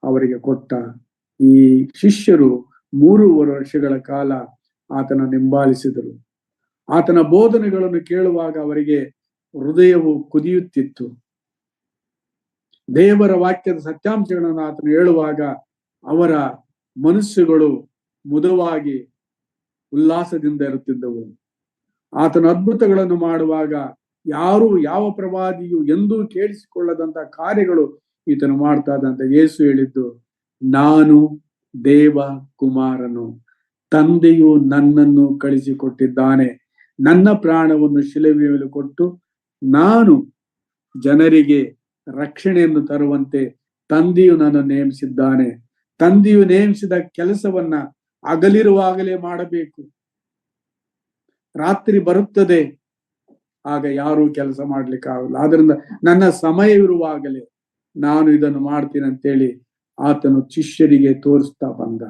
ಅವರಿಗೆ ಕೊಟ್ಟ. ಈ ಶಿಷ್ಯರು 3 ವರ್ಷಗಳ ಕಾಲ ಆತನ ಹಿಂಬಾಲಿಸಿದರು. ಆತನ ಬೋಧನೆಗಳನ್ನು ಕೇಳುವಾಗ ಅವರಿಗೆ ಹೃದಯವು ಕುದಿಯುತ್ತಿತ್ತು. ದೇವರ ವಾಕ್ಯದ ಸತ್ಯಾಂಶಗಳನ್ನು ಆತನು ಹೇಳುವಾಗ ಅವರ ಮನಸ್ಸುಗಳು ಮುದವಾಗಿ ಉಲ್ಲಾಸದಿಂದ ಇರುತ್ತಿದ್ದವು. ಆತನ ಅದ್ಭುತಗಳನ್ನು ಮಾಡುವಾಗ ಯಾರು, ಯಾವ ಪ್ರವಾದಿಯು ಎಂದೂ ಕೇಳಿಸಿಕೊಳ್ಳದಂತ ಕಾರ್ಯಗಳು ಈತನು ಮಾಡ್ತಾ ಇದ್ದಂತ. ಯೇಸು ಹೇಳಿದ್ದು, ನಾನು ದೇವ ಕುಮಾರನು, ತಂದೆಯು ನನ್ನನ್ನು ಕಳಿಸಿಕೊಟ್ಟಿದ್ದಾನೆ. ನನ್ನ ಪ್ರಾಣವನ್ನು ಶಿಲುಬೆಯ ಮೇಲೆ ಕೊಟ್ಟು ನಾನು ಜನರಿಗೆ ರಕ್ಷಣೆಯನ್ನು ತರುವಂತೆ ತಂದೆಯು ನನ್ನನ್ನು ನೇಮಿಸಿದ್ದಾನೆ. ತಂದೆಯು ನೇಮಿಸಿದ ಕೆಲಸವನ್ನ ಹಗಲಿರುವಾಗಲೇ ಮಾಡಬೇಕು. ರಾತ್ರಿ ಬರುತ್ತದೆ, ಆಗ ಯಾರೂ ಕೆಲಸ ಮಾಡ್ಲಿಕ್ಕಾಗಲ್ಲ. ಆದ್ರಿಂದ ನನ್ನ ಸಮಯವಿರುವಾಗಲೇ ನಾನು ಇದನ್ನು ಮಾಡ್ತೀನಿ ಅಂತೇಳಿ ಆತನು ಶಿಷ್ಯರಿಗೆ ತೋರಿಸ್ತಾ ಬಂದ.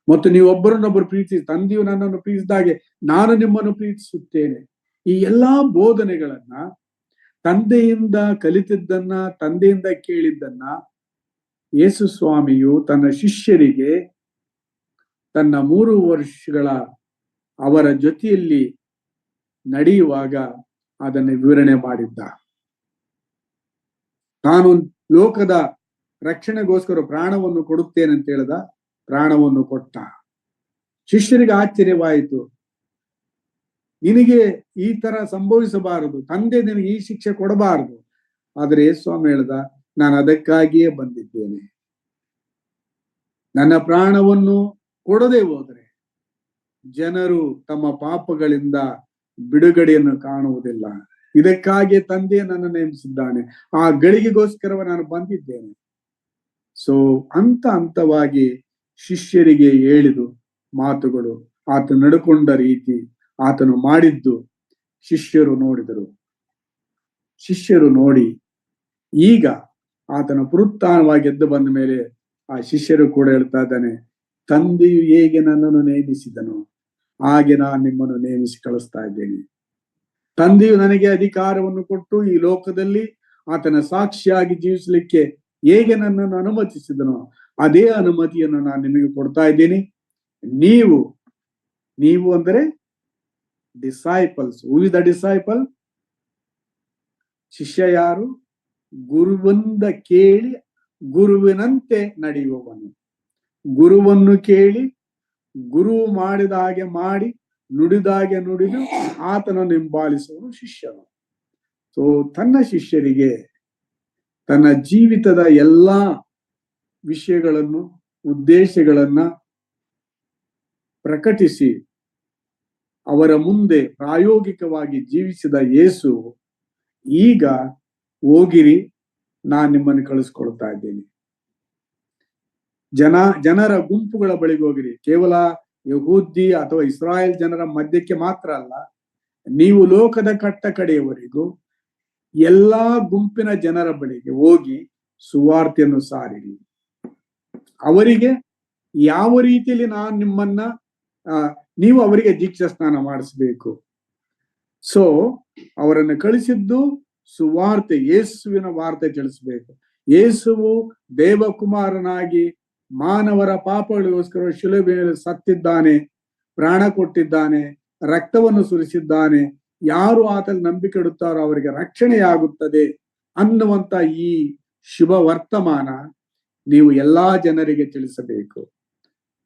ಮತ್ತು ನೀವು ಒಬ್ಬರನ್ನೊಬ್ಬರು ಪ್ರೀತಿಸಿ, ತಂದೆಯು ನನ್ನನ್ನು ಪ್ರೀತಿಸಿದಾಗೆ ನಾನು ನಿಮ್ಮನ್ನು ಪ್ರೀತಿಸುತ್ತೇನೆ. ಈ ಎಲ್ಲಾ ಬೋಧನೆಗಳನ್ನ, ತಂದೆಯಿಂದ ಕಲಿತಿದ್ದನ್ನ, ತಂದೆಯಿಂದ ಕೇಳಿದ್ದನ್ನ ಯೇಸು ಸ್ವಾಮಿಯು ತನ್ನ ಶಿಷ್ಯರಿಗೆ ತನ್ನ 3 ವರ್ಷಗಳ ಅವರ ಜೊತೆಯಲ್ಲಿ ನಡೆಯುವಾಗ ಅದನ್ನು ವಿವರಣೆ ಮಾಡಿದ್ದ. ತಾನು ಲೋಕದ ರಕ್ಷಣೆಗೋಸ್ಕರ ಪ್ರಾಣವನ್ನು ಕೊಡುತ್ತೇನೆ ಅಂತ ಹೇಳ್ದ, ಪ್ರಾಣವನ್ನು ಕೊಟ್ಟ. ಶಿಷ್ಯರಿಗೆ ಆಶ್ಚರ್ಯವಾಯಿತು. ನಿನಗೆ ಈ ತರ ಸಂಭವಿಸಬಾರದು, ತಂದೆ ನಿನಗೆ ಈ ಶಿಕ್ಷೆ ಕೊಡಬಾರದು. ಆದರೆ ಸ್ವಾಮಿ ಹೇಳ್ದ, ನಾನು ಅದಕ್ಕಾಗಿಯೇ ಬಂದಿದ್ದೇನೆ. ನನ್ನ ಪ್ರಾಣವನ್ನು ಕೊಡದೆ ಹೋದರೆ ಜನರು ತಮ್ಮ ಪಾಪಗಳಿಂದ ಬಿಡುಗಡೆಯನ್ನು ಕಾಣುವುದಿಲ್ಲ. ಇದಕ್ಕಾಗಿ ತಂದೆ ನನ್ನ ನೇಮಿಸಿದ್ದಾನೆ. ಆ ಗಳಿಗೆಗೋಸ್ಕರ ನಾನು ಬಂದಿದ್ದೇನೆ. ಸೊ ಹಂತವಾಗಿ ಶಿಷ್ಯರಿಗೆ ಹೇಳಿದು ಮಾತುಗಳು, ಆತ ನಡ್ಕೊಂಡ ರೀತಿ, ಆತನು ಮಾಡಿದ್ದು ಶಿಷ್ಯರು ನೋಡಿದರು. ಶಿಷ್ಯರು ನೋಡಿ ಈಗ ಆತನ ಪುನರುತ್ಥಾನವಾಗಿ ಎದ್ದು ಬಂದ ಮೇಲೆ ಆ ಶಿಷ್ಯರು ಕೂಡ ಹೇಳ್ತಾ ಇದ್ದಾನೆ, ತಂದೆಯು ಹೇಗೆ ನನ್ನನ್ನು ನೇಮಿಸಿದನು ಹಾಗೆ ನಾನು ನಿಮ್ಮನ್ನು ನೇಮಿಸಿ ಕಳಿಸ್ತಾ ಇದ್ದೇನೆ. ತಂದೆಯು ನನಗೆ ಅಧಿಕಾರವನ್ನು ಕೊಟ್ಟು ಈ ಲೋಕದಲ್ಲಿ ಆತನ ಸಾಕ್ಷಿಯಾಗಿ ಜೀವಿಸಲಿಕ್ಕೆ ಹೇಗೆ ನನ್ನನ್ನು ಅನುಮತಿಸಿದನೋ ಅದೇ ಅನುಮತಿಯನ್ನು ನಾನು ನಿಮಗೆ ಕೊಡ್ತಾ ಇದ್ದೀನಿ. ನೀವು ಅಂದರೆ disciples. Who is the disciple? ಶಿಷ್ಯ ಯಾರು? ಗುರುವಿಂದ ಕೇಳಿ ಗುರುವಿನಂತೆ ನಡೆಯುವವನು. ಗುರುವನ್ನು ಕೇಳಿ ಗುರು ಮಾಡಿದ ಹಾಗೆ ಮಾಡಿ, ನುಡಿದಾಗೆ ನುಡಿದು ಆತನನ್ನು ಹಿಂಬಾಲಿಸುವನು ಶಿಷ್ಯನು. ಸೊ ತನ್ನ ಶಿಷ್ಯರಿಗೆ ತನ್ನ ಜೀವಿತದ ಎಲ್ಲಾ ವಿಷಯಗಳನ್ನು, ಉದ್ದೇಶಗಳನ್ನ ಪ್ರಕಟಿಸಿ ಅವರ ಮುಂದೆ ಪ್ರಾಯೋಗಿಕವಾಗಿ ಜೀವಿಸಿದ ಯೇಸು ಈಗ ಹೋಗಿರಿ, ನಾನು ನಿಮ್ಮನ್ನು ಕಳಿಸ್ಕೊಳ್ತಾ ಇದ್ದೇನೆ. ಜನರ ಗುಂಪುಗಳ ಬಳಿಗೆ ಹೋಗಿರಿ. ಕೇವಲ ಯಹೂದಿ ಅಥವಾ ಇಸ್ರಾಯೇಲ್ ಜನರ ಮಧ್ಯಕ್ಕೆ ಮಾತ್ರ ಅಲ್ಲ, ನೀವು ಲೋಕದ ಕಟ್ಟ ಕಡೆಯವರೆಗೂ ಎಲ್ಲಾ ಗುಂಪಿನ ಜನರ ಬಳಿಗೆ ಹೋಗಿ ಸುವಾರ್ತೆಯನ್ನು ಸಾರಿರಿ. ಅವರಿಗೆ ಯಾವ ರೀತಿಯಲ್ಲಿ ನಾನು ನಿಮ್ಮನ್ನ ನೀವು ಅವರಿಗೆ ದೀಕ್ಷಾ ಸ್ನಾನ ಮಾಡಿಸ್ಬೇಕು. ಸೊ ಅವರನ್ನು ಕಳಿಸಿದ್ದು ಸುವಾರ್ತೆ, ಯೇಸುವಿನ ವಾರ್ತೆ ತಿಳಿಸ್ಬೇಕು. ಯೇಸುವು ದೇವಕುಮಾರನಾಗಿ ಮಾನವರ ಪಾಪಗಳಿಗೋಸ್ಕರ ಶಿಲುಬೆಯಲ್ಲಿ ಸತ್ತಿದ್ದಾನೆ, ಪ್ರಾಣ ಕೊಟ್ಟಿದ್ದಾನೆ, ರಕ್ತವನ್ನು ಸುರಿಸಿದ್ದಾನೆ. ಯಾರು ಆತಲ್ಲಿ ನಂಬಿಕೆ ಇಡುತ್ತಾರೋ ಅವರಿಗೆ ರಕ್ಷಣೆಯಾಗುತ್ತದೆ ಅನ್ನುವಂತ ಈ ಶುಭ ವರ್ತಮಾನ ನೀವು ಎಲ್ಲಾ ಜನರಿಗೆ ತಿಳಿಸಬೇಕು.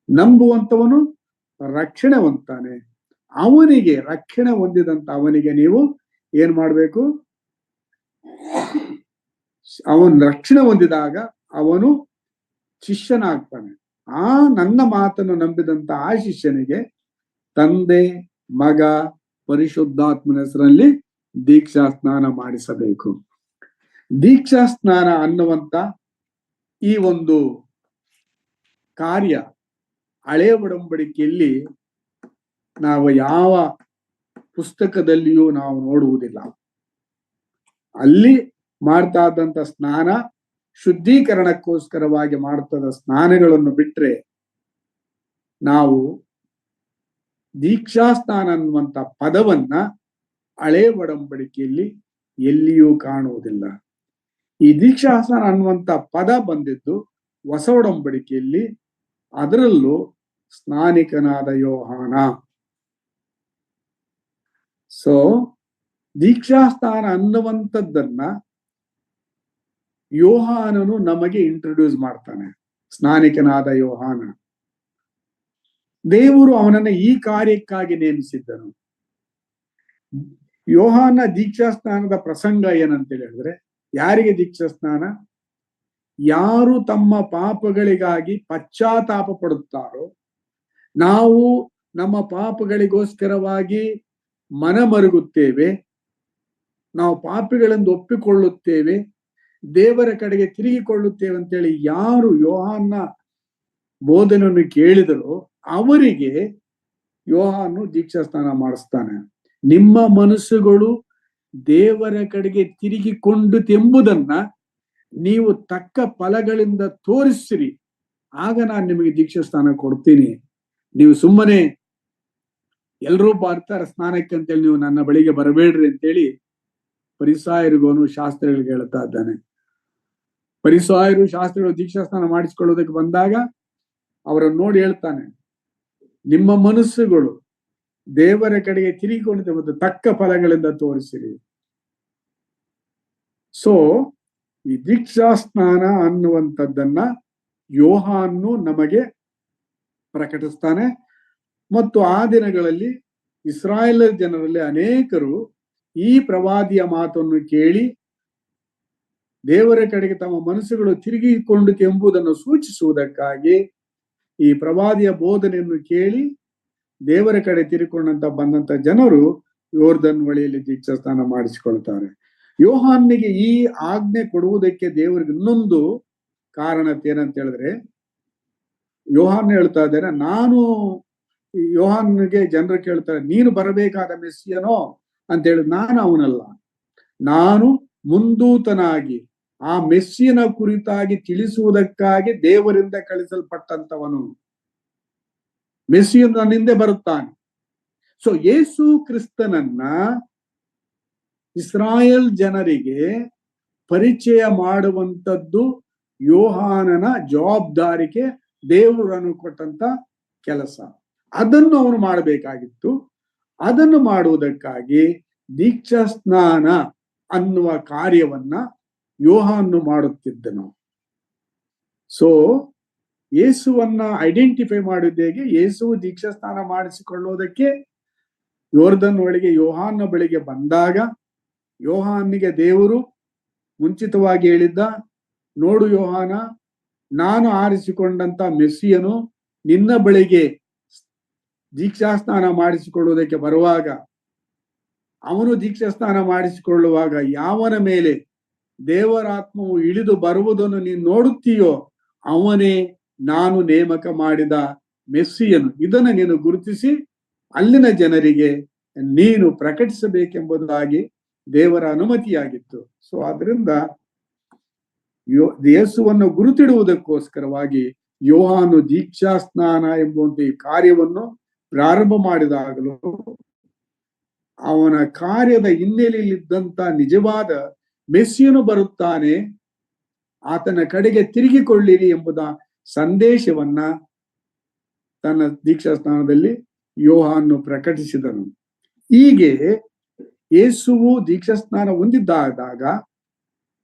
ನಂಬುವಂತವನು ರಕ್ಷಣೆ ಹೊಂದ್ತಾನೆ. ಅವನಿಗೆ ರಕ್ಷಣೆ ಹೊಂದಿದಂತ ಅವನಿಗೆ ನೀವು ಏನ್ ಮಾಡ್ಬೇಕು? ಅವನು ರಕ್ಷಣೆ ಹೊಂದಿದಾಗ ಅವನು ಶಿಷ್ಯನಾಗ್ತಾನೆ. ಆ ನನ್ನ ಮಾತನ್ನು ನಂಬಿದಂತ ಆ ಶಿಷ್ಯನಿಗೆ ತಂದೆ, ಮಗ, ಪರಿಶುದ್ಧಾತ್ಮನ ಹೆಸರಲ್ಲಿ ದೀಕ್ಷಾ ಸ್ನಾನ ಮಾಡಿಸಬೇಕು. ದೀಕ್ಷಾ ಸ್ನಾನ ಅನ್ನುವಂತ ಈ ಒಂದು ಕಾರ್ಯ ಹಳೆಯ ಒಡಂಬಡಿಕೆಯಲ್ಲಿ ನಾವು ಯಾವ ಪುಸ್ತಕದಲ್ಲಿಯೂ ನಾವು ನೋಡುವುದಿಲ್ಲ. ಅಲ್ಲಿ ಮಾಡ್ತಾ ಇದ್ದಂತ ಸ್ನಾನ ಶುದ್ಧೀಕರಣಕ್ಕೋಸ್ಕರವಾಗಿ ಮಾಡ್ತದ ಸ್ನಾನಗಳನ್ನು ಬಿಟ್ರೆ ನಾವು ದೀಕ್ಷಾ ಸ್ನಾನ ಅನ್ನುವಂತ ಪದವನ್ನ ಹಳೆ ಒಡಂಬಡಿಕೆಯಲ್ಲಿ ಎಲ್ಲಿಯೂ ಕಾಣುವುದಿಲ್ಲ. ಈ ದೀಕ್ಷಾ ಸ್ನಾನ ಅನ್ನುವಂತ ಪದ ಬಂದಿದ್ದು ಹೊಸ ಒಡಂಬಡಿಕೆಯಲ್ಲಿ, ಅದರಲ್ಲೂ ಸ್ನಾನಿಕನಾದ ಯೋಹಾನ. ಸೊ ದೀಕ್ಷಾ ಸ್ನಾನ ಅನ್ನುವಂಥದ್ದನ್ನ ಯೋಹಾನನು ನಮಗೆ ಇಂಟ್ರೊಡ್ಯೂಸ್ ಮಾಡ್ತಾನೆ. ಸ್ನಾನಿಕನಾದ ಯೋಹಾನ, ದೇವರು ಅವನನ್ನ ಈ ಕಾರ್ಯಕ್ಕಾಗಿ ನೇಮಿಸಿದ್ದನು. ಯೋಹಾನ ದೀಕ್ಷಾ ಸ್ನಾನದ ಪ್ರಸಂಗ ಏನಂತ ಹೇಳಿದ್ರೆ, ಯಾರಿಗೆ ದೀಕ್ಷಾ ಸ್ನಾನ? ಯಾರು ತಮ್ಮ ಪಾಪಗಳಿಗಾಗಿ ಪಶ್ಚಾತ್ತಾಪ ಪಡುತ್ತಾರೋ, ನಾವು ನಮ್ಮ ಪಾಪಗಳಿಗೋಸ್ಕರವಾಗಿ ಮನಮರುಗುತ್ತೇವೆ, ನಾವು ಪಾಪಿಗಳೆಂದು ಒಪ್ಪಿಕೊಳ್ಳುತ್ತೇವೆ, ದೇವರ ಕಡೆಗೆ ತಿರುಗಿಕೊಳ್ಳುತ್ತೇವೆ ಅಂತೇಳಿ ಯಾರು ಯೋಹಾನ ಬೋಧನೆಯನ್ನು ಕೇಳಿದರೋ ಅವರಿಗೆ ಯೋಹಾನು ದೀಕ್ಷಾ ಸ್ನಾನ ಮಾಡಿಸ್ತಾನೆ. ನಿಮ್ಮ ಮನಸ್ಸುಗಳು ದೇವರ ಕಡೆಗೆ ತಿರುಗಿಕೊಂಡುತೆಂಬುದನ್ನ ನೀವು ತಕ್ಕ ಫಲಗಳಿಂದ ತೋರಿಸಿರಿ, ಆಗ ನಾನು ನಿಮಗೆ ದೀಕ್ಷಾ ಸ್ನಾನ ಕೊಡ್ತೀನಿ. ನೀವು ಸುಮ್ಮನೆ ಎಲ್ರೂ ಬರ್ತಾರೆ ಸ್ನಾನಕ್ಕೆ ಅಂತೇಳಿ ನೀವು ನನ್ನ ಬಳಿಗೆ ಬರಬೇಡ್ರಿ ಅಂತೇಳಿ ಫರಿಸಾಯರಿಗೋನು ಶಾಸ್ತ್ರಿಗಳಿಗೆ ಹೇಳ್ತಾ ಇದ್ದಾನೆ. ಫರಿಸಾಯರು ಶಾಸ್ತ್ರಿಗಳು ದೀಕ್ಷಾ ಸ್ನಾನ ಮಾಡಿಸಿಕೊಳ್ಳೋದಕ್ಕೆ ಬಂದಾಗ ಅವರನ್ನು ನೋಡಿ ಹೇಳ್ತಾನೆ, ನಿಮ್ಮ ಮನಸ್ಸುಗಳು ದೇವರ ಕಡೆಗೆ ತಿರುಗಿಕೊಂಡಿದೆ ಮತ್ತು ತಕ್ಕ ಫಲಗಳಿಂದ ತೋರಿಸಿರಿ. ಸೊ ಈ ದೀಕ್ಷಾ ಸ್ನಾನ ಅನ್ನುವಂಥದ್ದನ್ನ ಯೋಹಾನು ನಮಗೆ ಪ್ರಕಟಿಸ್ತಾನೆ. ಮತ್ತು ಆ ದಿನಗಳಲ್ಲಿ ಇಸ್ರಾಯೇಲ್ ಜನರಲ್ಲಿ ಅನೇಕರು ಈ ಪ್ರವಾದಿಯ ಮಾತನ್ನು ಕೇಳಿ ದೇವರ ಕಡೆಗೆ ತಮ್ಮ ಮನಸ್ಸುಗಳು ತಿರುಗಿಕೊಂಡಿತು ಎಂಬುದನ್ನು ಸೂಚಿಸುವುದಕ್ಕಾಗಿ ಈ ಪ್ರವಾದಿಯ ಬೋಧನೆಯನ್ನು ಕೇಳಿ ದೇವರ ಕಡೆ ತಿರುಗಿಕೊಂಡಂತ ಬಂದಂತ ಜನರು ಯೋರ್ದನ್ ಹೊಳೆಯಲ್ಲಿ ದೀಕ್ಷಾ ಸ್ನಾನ ಮಾಡಿಸಿಕೊಳ್ತಾರೆ. ಯೋಹಾನಿಗೆ ಈ ಆಜ್ಞೆ ಕೊಡುವುದಕ್ಕೆ ದೇವರಿಗೆ ಇನ್ನೊಂದು ಕಾರಣ ಏನಂತ ಹೇಳಿದ್ರೆ, ಯೋಹಾನ್ ಹೇಳ್ತಾ ಇದ್ದಾರೆ, ನಾನು ಯೋಹಾನ್ಗೆ ಜನರು ಕೇಳ್ತಾರೆ, ನೀನು ಬರಬೇಕಾದ ಮೆಸ್ಸಿಯನೋ ಅಂತ ಹೇಳಿ, ನಾನು ಅವನಲ್ಲ, ನಾನು ಮುಂದೂತನಾಗಿ ಆ ಮೆಸ್ಸಿಯನ ಕುರಿತಾಗಿ ತಿಳಿಸುವುದಕ್ಕಾಗಿ ದೇವರಿಂದ ಕಳಿಸಲ್ಪಟ್ಟಂತವನು. ಮೆಸ್ಸಿಯನು ನನ್ನಿಂದೆ ಬರುತ್ತಾನೆ. ಸೊ ಯೇಸು ಕ್ರಿಸ್ತನನ್ನ ಇಸ್ರಾಯೇಲ್ ಜನರಿಗೆ ಪರಿಚಯ ಮಾಡುವಂಥದ್ದು ಯೋಹಾನನ ಜವಾಬ್ದಾರಿಗೆ ದೇವರನ್ನು ಕೊಟ್ಟಂತ ಕೆಲಸ. ಅದನ್ನು ಅವನು ಮಾಡಬೇಕಾಗಿತ್ತು. ಅದನ್ನು ಮಾಡುವುದಕ್ಕಾಗಿ ದೀಕ್ಷಾ ಸ್ನಾನ ಅನ್ನುವ ಕಾರ್ಯವನ್ನ ಯೋಹಾನು ಮಾಡುತ್ತಿದ್ದನು. ಸೊ ಯೇಸುವನ್ನ ಐಡೆಂಟಿಫೈ ಮಾಡಿದ್ದೇಗೆ, ಯೇಸು ದೀಕ್ಷಾ ಸ್ನಾನ ಮಾಡಿಸಿಕೊಳ್ಳುವುದಕ್ಕೆ ಯೋರ್ದನ್ ಒಳಗೆ ಯೋಹಾನ ಬಳಿಗೆ ಬಂದಾಗ ಯೋಹಾನಿಗೆ ದೇವರು ಮುಂಚಿತವಾಗಿ ಹೇಳಿದ್ದ, ನೋಡು ಯೋಹಾನ, ನಾನು ಆರಿಸಿಕೊಂಡಂತ ಮೆಸ್ಸಿಯನು ನಿನ್ನ ಬಳಿಗೆ ದೀಕ್ಷಾ ಸ್ನಾನ ಮಾಡಿಸಿಕೊಳ್ಳುವುದಕ್ಕೆ ಬರುವಾಗ, ಅವನು ದೀಕ್ಷಾ ಸ್ನಾನ ಮಾಡಿಸಿಕೊಳ್ಳುವಾಗ ಯಾವನ ಮೇಲೆ ದೇವರಾತ್ಮವು ಇಳಿದು ಬರುವುದನ್ನು ನೀನು ನೋಡುತ್ತೀಯೋ ಅವನೇ ನಾನು ನೇಮಕ ಮಾಡಿದ ಮೆಸ್ಸಿಯನು. ಇದನ್ನು ನೀನು ಗುರುತಿಸಿ ಅಲ್ಲಿನ ಜನರಿಗೆ ನೀನು ಪ್ರಕಟಿಸಬೇಕೆಂಬುದಾಗಿ ದೇವರ ಅನುಮತಿಯಾಗಿತ್ತು. ಸೊ ಆದ್ರಿಂದ ಯೇಸುವನ್ನು ಗುರುತಿಡುವುದಕ್ಕೋಸ್ಕರವಾಗಿ ಯೋಹಾನು ದೀಕ್ಷಾ ಸ್ನಾನ ಎಂಬುವಂತ ಈ ಕಾರ್ಯವನ್ನು ಪ್ರಾರಂಭ ಮಾಡಿದಾಗಲೂ ಅವನ ಕಾರ್ಯದ ಹಿನ್ನೆಲೆಯಲ್ಲಿದ್ದಂತ ನಿಜವಾದ ಮೆಸ್ಸಿಯನು ಬರುತ್ತಾನೆ, ಆತನ ಕಡೆಗೆ ತಿರುಗಿಕೊಳ್ಳಿರಿ ಎಂಬುದ ಸಂದೇಶವನ್ನ ತನ್ನ ದೀಕ್ಷಾ ಸ್ನಾನದಲ್ಲಿ ಯೋಹಾನು ಪ್ರಕಟಿಸಿದನು. ಹೀಗೆ ಯೇಸುವು ದೀಕ್ಷಾ ಸ್ನಾನ ಹೊಂದಿದ್ದಾಗ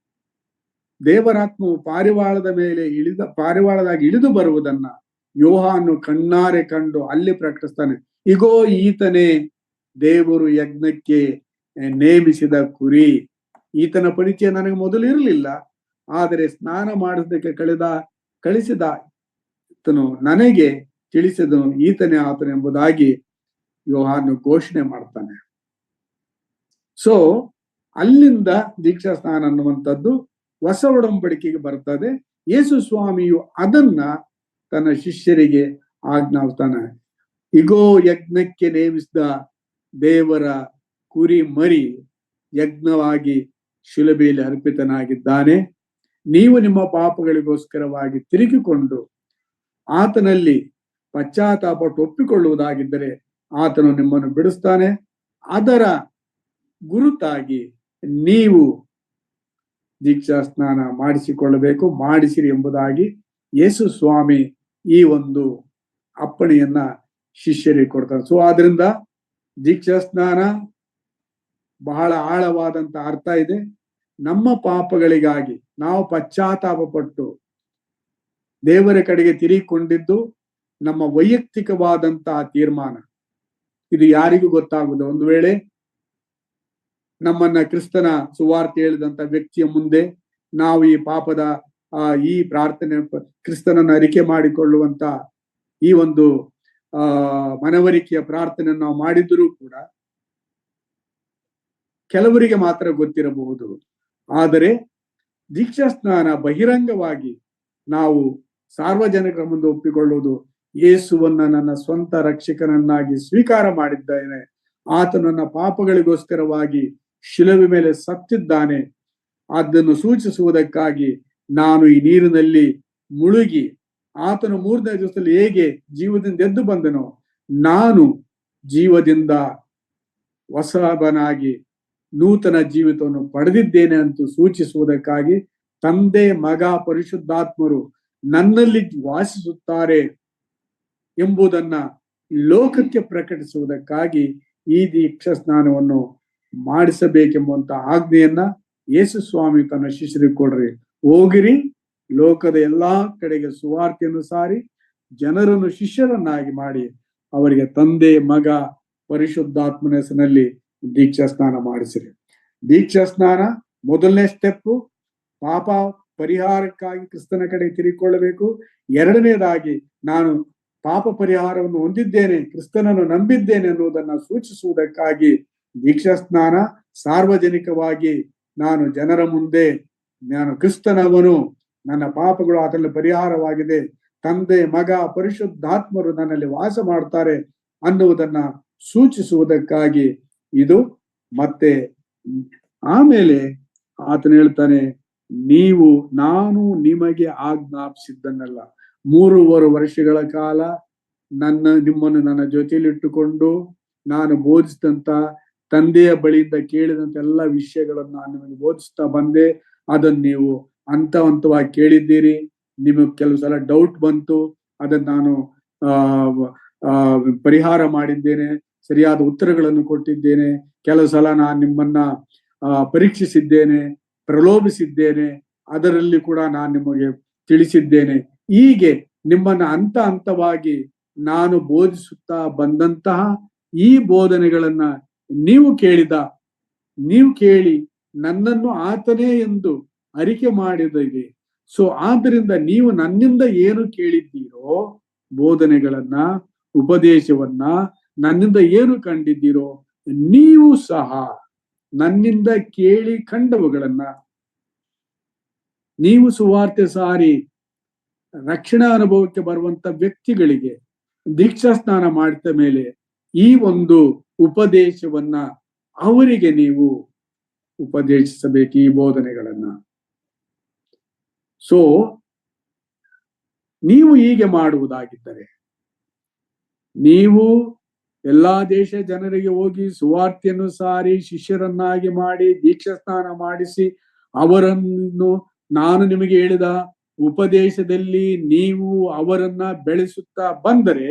ದೇವರಾತ್ಮವು ಪಾರಿವಾಳದಾಗಿ ಇಳಿದು ಬರುವುದನ್ನ ಯೋಹಾನು ಕಣ್ಣಾರೆ ಕಂಡು ಅಲ್ಲಿ ಪ್ರಕಟಿಸ್ತಾನೆ. ಇಗೋ ಈತನೇ ದೇವರು ಯಜ್ಞಕ್ಕೆ ನೇಮಿಸಿದ ಕುರಿ. ಈತನ ಪರಿಚಯ ನನಗೆ ಮೊದಲು ಇರಲಿಲ್ಲ, ಆದರೆ ಸ್ನಾನ ಮಾಡೋದಕ್ಕೆ ಕಳಿಸಿದ ಆತನು ನನಗೆ ತಿಳಿಸಿದನು, ಈತನೇ ಆತನು ಎಂಬುದಾಗಿ ಯೋಹಾನು ಘೋಷಣೆ ಮಾಡ್ತಾನೆ. ಸೊ ಅಲ್ಲಿಂದ ದೀಕ್ಷಾ ಸ್ನಾನ ಅನ್ನುವಂಥದ್ದು ಹೊಸ ಒಡಂಬಡಿಕೆಗೆ ಬರ್ತದೆ. ಯೇಸು ಸ್ವಾಮಿಯು ಅದನ್ನ ತನ್ನ ಶಿಷ್ಯರಿಗೆ ಆಜ್ಞಾಪಿಸ್ತಾನೆ. ಇಗೋ ಯಜ್ಞಕ್ಕೆ ನೇಮಿಸಿದ ದೇವರ ಕುರಿ ಮರಿ ಯಜ್ಞವಾಗಿ ಶಿಲುಬೆಯಲ್ಲಿ ಅರ್ಪಿತನಾಗಿದ್ದಾನೆ. ನೀವು ನಿಮ್ಮ ಪಾಪಗಳಿಗೋಸ್ಕರವಾಗಿ ತಿರುಗಿಕೊಂಡು ಆತನಲ್ಲಿ ಪಶ್ಚಾತ್ತಾಪಟ್ಟು ಒಪ್ಪಿಕೊಳ್ಳುವುದಾಗಿದ್ದರೆ ಆತನು ನಿಮ್ಮನ್ನು ಬಿಡಿಸ್ತಾನೆ. ಅದರ ಗುರುತಾಗಿ ನೀವು ದೀಕ್ಷಾ ಸ್ನಾನ ಮಾಡಿಸಿಕೊಳ್ಳಬೇಕು, ಮಾಡಿಸಿರಿ ಎಂಬುದಾಗಿ ಯೇಸು ಸ್ವಾಮಿ ಈ ಒಂದು ಅಪ್ಪಣೆಯನ್ನ ಶಿಷ್ಯರಿಗೆ ಕೊಡ್ತಾರೆ. ಸೊ ಆದ್ರಿಂದ ದೀಕ್ಷಾ ಸ್ನಾನ ಬಹಳ ಆಳವಾದಂತ ಅರ್ಥ ಇದೆ. ನಮ್ಮ ಪಾಪಗಳಿಗಾಗಿ ನಾವು ಪಶ್ಚಾತ್ತಾಪ ಪಟ್ಟು ದೇವರ ಕಡೆಗೆ ತಿರುಗಿಕೊಂಡಿದ್ದು ನಮ್ಮ ವೈಯಕ್ತಿಕವಾದಂತಹ ತೀರ್ಮಾನ. ಇದು ಯಾರಿಗೂ ಗೊತ್ತಾಗುವುದು. ಒಂದು ವೇಳೆ ನಮ್ಮನ್ನ ಕ್ರಿಸ್ತನ ಸುವಾರ್ತೆ ಹೇಳಿದಂತ ವ್ಯಕ್ತಿಯ ಮುಂದೆ ನಾವು ಈ ಪಾಪದ ಈ ಪ್ರಾರ್ಥನೆ ಕ್ರಿಸ್ತನನ್ನು ಅರಿಕೆ ಮಾಡಿಕೊಳ್ಳುವಂತ ಈ ಒಂದು ಮನವರಿಕೆಯ ಪ್ರಾರ್ಥನೆ ನಾವು ಮಾಡಿದರೂ ಕೂಡ ಕೆಲವರಿಗೆ ಮಾತ್ರ ಗೊತ್ತಿರಬಹುದು. ಆದರೆ ದೀಕ್ಷಾ ಸ್ನಾನ ಬಹಿರಂಗವಾಗಿ ನಾವು ಸಾರ್ವಜನಿಕರ ಮುಂದೆ ಒಪ್ಪಿಕೊಳ್ಳುವುದು, ಯೇಸುವನ್ನ ನನ್ನ ಸ್ವಂತ ರಕ್ಷಕನನ್ನಾಗಿ ಸ್ವೀಕಾರ ಮಾಡಿದ್ದೇನೆ, ಆತ ನನ್ನ ಪಾಪಗಳಿಗೋಸ್ಕರವಾಗಿ ಶಿಲುಬೆ ಮೇಲೆ ಸತ್ತಿದ್ದಾನೆ, ಅದನ್ನು ಸೂಚಿಸುವುದಕ್ಕಾಗಿ ನಾನು ಈ ನೀರಿನಲ್ಲಿ ಮುಳುಗಿ ಆತನು 3ನೇ ದಿವಸದಲ್ಲಿ ಹೇಗೆ ಜೀವದಿಂದ ಎದ್ದು ಬಂದನೋ ನಾನು ಜೀವದಿಂದ ಹೊಸಬನಾಗಿ ನೂತನ ಜೀವಿತವನ್ನು ಪಡೆದಿದ್ದೇನೆ ಅಂತ ಸೂಚಿಸುವುದಕ್ಕಾಗಿ ತಂದೆ, ಮಗ, ಪರಿಶುದ್ಧಾತ್ಮರು ನನ್ನಲ್ಲಿ ವಾಸಿಸುತ್ತಾರೆ ಎಂಬುದನ್ನ ಲೋಕಕ್ಕೆ ಪ್ರಕಟಿಸುವುದಕ್ಕಾಗಿ ಈ ದೀಕ್ಷಾ ಸ್ನಾನವನ್ನು ಮಾಡಿಸಬೇಕೆಂಬಂತ ಆಜ್ಞೆಯನ್ನ ಯೇಸು ಸ್ವಾಮಿ ತನ್ನ ಶಿಷ್ಯರಿಗೆ ಕೊಡ್ರಿ. ಹೋಗಿರಿ, ಲೋಕದ ಎಲ್ಲಾ ಕಡೆಗೆ ಸುವಾರ್ತೆಯನ್ನು ಸಾರಿ ಜನರನ್ನು ಶಿಷ್ಯರನ್ನಾಗಿ ಮಾಡಿ ಅವರಿಗೆ ತಂದೆ, ಮಗ, ಪರಿಶುದ್ಧಾತ್ಮನ ಹೆಸರಿನಲ್ಲಿ ದೀಕ್ಷಾ ಸ್ನಾನ ಮಾಡಿಸಿರಿ. ದೀಕ್ಷಾ ಸ್ನಾನ ಮೊದಲನೇ ಸ್ಟೆಪ್ ಪಾಪ ಪರಿಹಾರಕ್ಕಾಗಿ ಕ್ರಿಸ್ತನ ಕಡೆ ತಿರುಗಿಕೊಳ್ಳಬೇಕು. ಎರಡನೇದಾಗಿ ನಾನು ಪಾಪ ಪರಿಹಾರವನ್ನು ಹೊಂದಿದ್ದೇನೆ, ಕ್ರಿಸ್ತನನ್ನು ನಂಬಿದ್ದೇನೆ ಅನ್ನುವುದನ್ನ ಸೂಚಿಸುವುದಕ್ಕಾಗಿ ದೀಕ್ಷಾ ಸ್ನಾನ. ಸಾರ್ವಜನಿಕವಾಗಿ ನಾನು ಜನರ ಮುಂದೆ ನಾನು ಕ್ರಿಸ್ತನವನು, ನನ್ನ ಪಾಪಗಳು ಆತನಲ್ಲಿ ಪರಿಹಾರವಾಗಿದೆ, ತಂದೆ, ಮಗ, ಪರಿಶುದ್ಧಾತ್ಮರು ನನ್ನಲ್ಲಿ ವಾಸ ಮಾಡ್ತಾರೆ ಅನ್ನುವುದನ್ನ ಸೂಚಿಸುವುದಕ್ಕಾಗಿ ಇದು. ಮತ್ತೆ ಆಮೇಲೆ ಆತನು ಹೇಳ್ತಾನೆ, ನಾನು ನಿಮಗೆ ಆಜ್ಞಾಪಿಸಿದ್ದನ್ನಲ್ಲ. 3.5 ವರ್ಷಗಳ ಕಾಲ ನಿಮ್ಮನ್ನು ನನ್ನ ಜೊತೆಯಲ್ಲಿಟ್ಟುಕೊಂಡು ನಾನು ಬೋಧಿಸಿದಂತ ತಂದೆಯ ಬಳಿಯಿಂದ ಕೇಳಿದಂತ ಎಲ್ಲ ವಿಷಯಗಳನ್ನು ನಾನು ನಿಮಗೆ ಬೋಧಿಸ್ತಾ ಬಂದೆ. ಅದನ್ನು ನೀವು ಹಂತವಾಗಿ ಕೇಳಿದ್ದೀರಿ. ನಿಮಗೆ ಕೆಲವು ಸಲ ಡೌಟ್ ಬಂತು, ಅದನ್ನು ನಾನು ಪರಿಹಾರ ಮಾಡಿದ್ದೇನೆ, ಸರಿಯಾದ ಉತ್ತರಗಳನ್ನು ಕೊಟ್ಟಿದ್ದೇನೆ. ಕೆಲವು ಸಲ ನಾನು ನಿಮ್ಮನ್ನ ಪರೀಕ್ಷಿಸಿದ್ದೇನೆ, ಪ್ರಲೋಭಿಸಿದ್ದೇನೆ, ಅದರಲ್ಲಿ ಕೂಡ ನಾನು ನಿಮಗೆ ತಿಳಿಸಿದ್ದೇನೆ. ಹೀಗೆ ನಿಮ್ಮನ್ನ ಹಂತವಾಗಿ ನಾನು ಬೋಧಿಸುತ್ತಾ ಬಂದಂತಹ ಈ ಬೋಧನೆಗಳನ್ನ ನೀವು ಕೇಳಿ ನನ್ನನ್ನು ಆತನೇ ಎಂದು ಅರಿಕೆ ಮಾಡಿದ್ದೀರಿ. ಸೊ ಆದ್ದರಿಂದ ನೀವು ನನ್ನಿಂದ ಏನು ಕೇಳಿದ್ದೀರೋ, ಬೋಧನೆಗಳನ್ನ, ಉಪದೇಶವನ್ನ, ನನ್ನಿಂದ ಏನು ಕಂಡಿದ್ದೀರೋ ನೀವು ಸಹ ನನ್ನಿಂದ ಕೇಳಿ ಕಂಡವುಗಳನ್ನ ನೀವು ಸುವಾರ್ತೆ ಸಾರಿ ರಕ್ಷಣಾ ಅನುಭವಕ್ಕೆ ಬರುವಂತ ವ್ಯಕ್ತಿಗಳಿಗೆ ದೀಕ್ಷಾ ಸ್ನಾನ ಮಾಡಿದ ಮೇಲೆ ಈ ಒಂದು ಉಪದೇಶವನ್ನ ಅವರಿಗೆ ನೀವು ಉಪದೇಶಿಸಬೇಕು, ಈ ಬೋಧನೆಗಳನ್ನ. ಸೊ ನೀವು ಹೀಗೆ ಮಾಡುವುದಾಗಿದ್ದರೆ ನೀವು ಎಲ್ಲಾ ದೇಶ ಜನರಿಗೆ ಹೋಗಿ ಸುವಾರ್ತೆಯನ್ನು ಸಾರಿ ಶಿಷ್ಯರನ್ನಾಗಿ ಮಾಡಿ ದೀಕ್ಷಾ ಸ್ನಾನ ಮಾಡಿಸಿ ಅವರನ್ನು ನಾನು ನಿಮಗೆ ಹೇಳಿದ ಉಪದೇಶದಲ್ಲಿ ನೀವು ಅವರನ್ನ ಬೆಳೆಸುತ್ತಾ ಬಂದರೆ,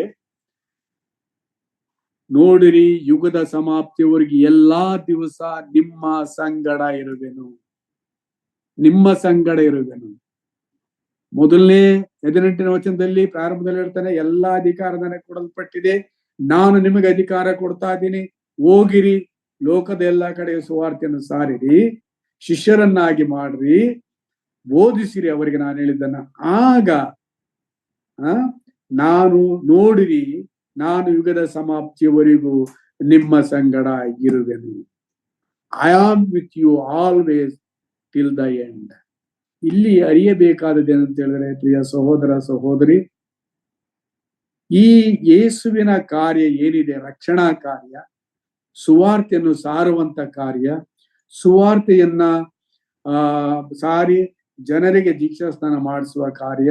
ನೋಡಿರಿ, ಯುಗದ ಸಮಾಪ್ತಿಯವರೆಗೆ ಎಲ್ಲಾ ದಿವಸ ನಿಮ್ಮ ಸಂಗಡ ಇರುವೆನು. ಮೊದಲನೇ 18ನೇ ವಚನದಲ್ಲಿ ಪ್ರಾರಂಭದಲ್ಲಿ ಹೇಳ್ತಾನೆ, ಎಲ್ಲಾ ಅಧಿಕಾರ ನನಗೆ ಕೊಡಲ್ಪಟ್ಟಿದೆ, ನಾನು ನಿಮಗೆ ಅಧಿಕಾರ ಕೊಡ್ತಾ ಇದ್ದೀನಿ, ಹೋಗಿರಿ, ಲೋಕದ ಎಲ್ಲಾ ಕಡೆ ಸುವಾರ್ತೆಯನ್ನು ಸಾರಿರಿ, ಶಿಷ್ಯರನ್ನಾಗಿ ಮಾಡ್ರಿ, ಬೋಧಿಸಿರಿ ಅವರಿಗೆ ನಾನು ಹೇಳಿದ್ದನ್ನ. ಆಗ ನಾನು ನೋಡಿರಿ, ನಾನು ಯುಗದ ಸಮಾಪ್ತಿಯವರೆಗೂ ನಿಮ್ಮ ಸಂಗಡ ಇರುವೆನು. I am with you always till the end. ಇಲ್ಲಿ ಅರಿಯಬೇಕಾದದೇನಂತ ಹೇಳಿದ್ರೆ, ಪ್ರಿಯ ಸಹೋದರ ಸಹೋದರಿ, ಈ ಯೇಸುವಿನ ಕಾರ್ಯ ಏನಿದೆ, ರಕ್ಷಣಾ ಕಾರ್ಯ, ಸುವಾರ್ತೆಯನ್ನು ಸಾರುವಂತ ಕಾರ್ಯ, ಸುವಾರ್ತೆಯನ್ನ ಸಾರಿ ಜನರಿಗೆ ದೀಕ್ಷಾಸ್ನಾನ ಮಾಡಿಸುವ ಕಾರ್ಯ,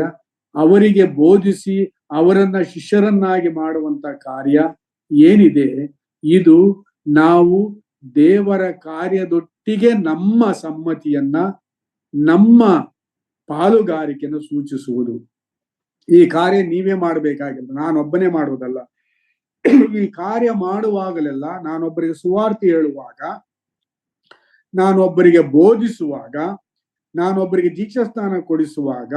ಅವರಿಗೆ ಬೋಧಿಸಿ ಅವರನ್ನ ಶಿಷ್ಯರನ್ನಾಗಿ ಮಾಡುವಂತ ಕಾರ್ಯ ಏನಿದೆ, ಇದು ನಾವು ದೇವರ ಕಾರ್ಯದೊಟ್ಟಿಗೆ ನಮ್ಮ ಸಮ್ಮತಿಯನ್ನ, ನಮ್ಮ ಪಾಲುಗಾರಿಕೆಯನ್ನು ಸೂಚಿಸುವುದು. ಈ ಕಾರ್ಯ ನೀವೇ ಮಾಡಬೇಕಾಗಿಲ್ಲ, ನಾನೊಬ್ಬನೇ ಮಾಡುವುದಲ್ಲ. ಈ ಕಾರ್ಯ ಮಾಡುವಾಗಲೆಲ್ಲ, ನಾನೊಬ್ಬರಿಗೆ ಸುವಾರ್ತೆ ಹೇಳುವಾಗ, ನಾನೊಬ್ಬರಿಗೆ ಬೋಧಿಸುವಾಗ, ನಾನೊಬ್ಬರಿಗೆ ದೀಕ್ಷಾಸ್ನಾನ ಕೊಡಿಸುವಾಗ,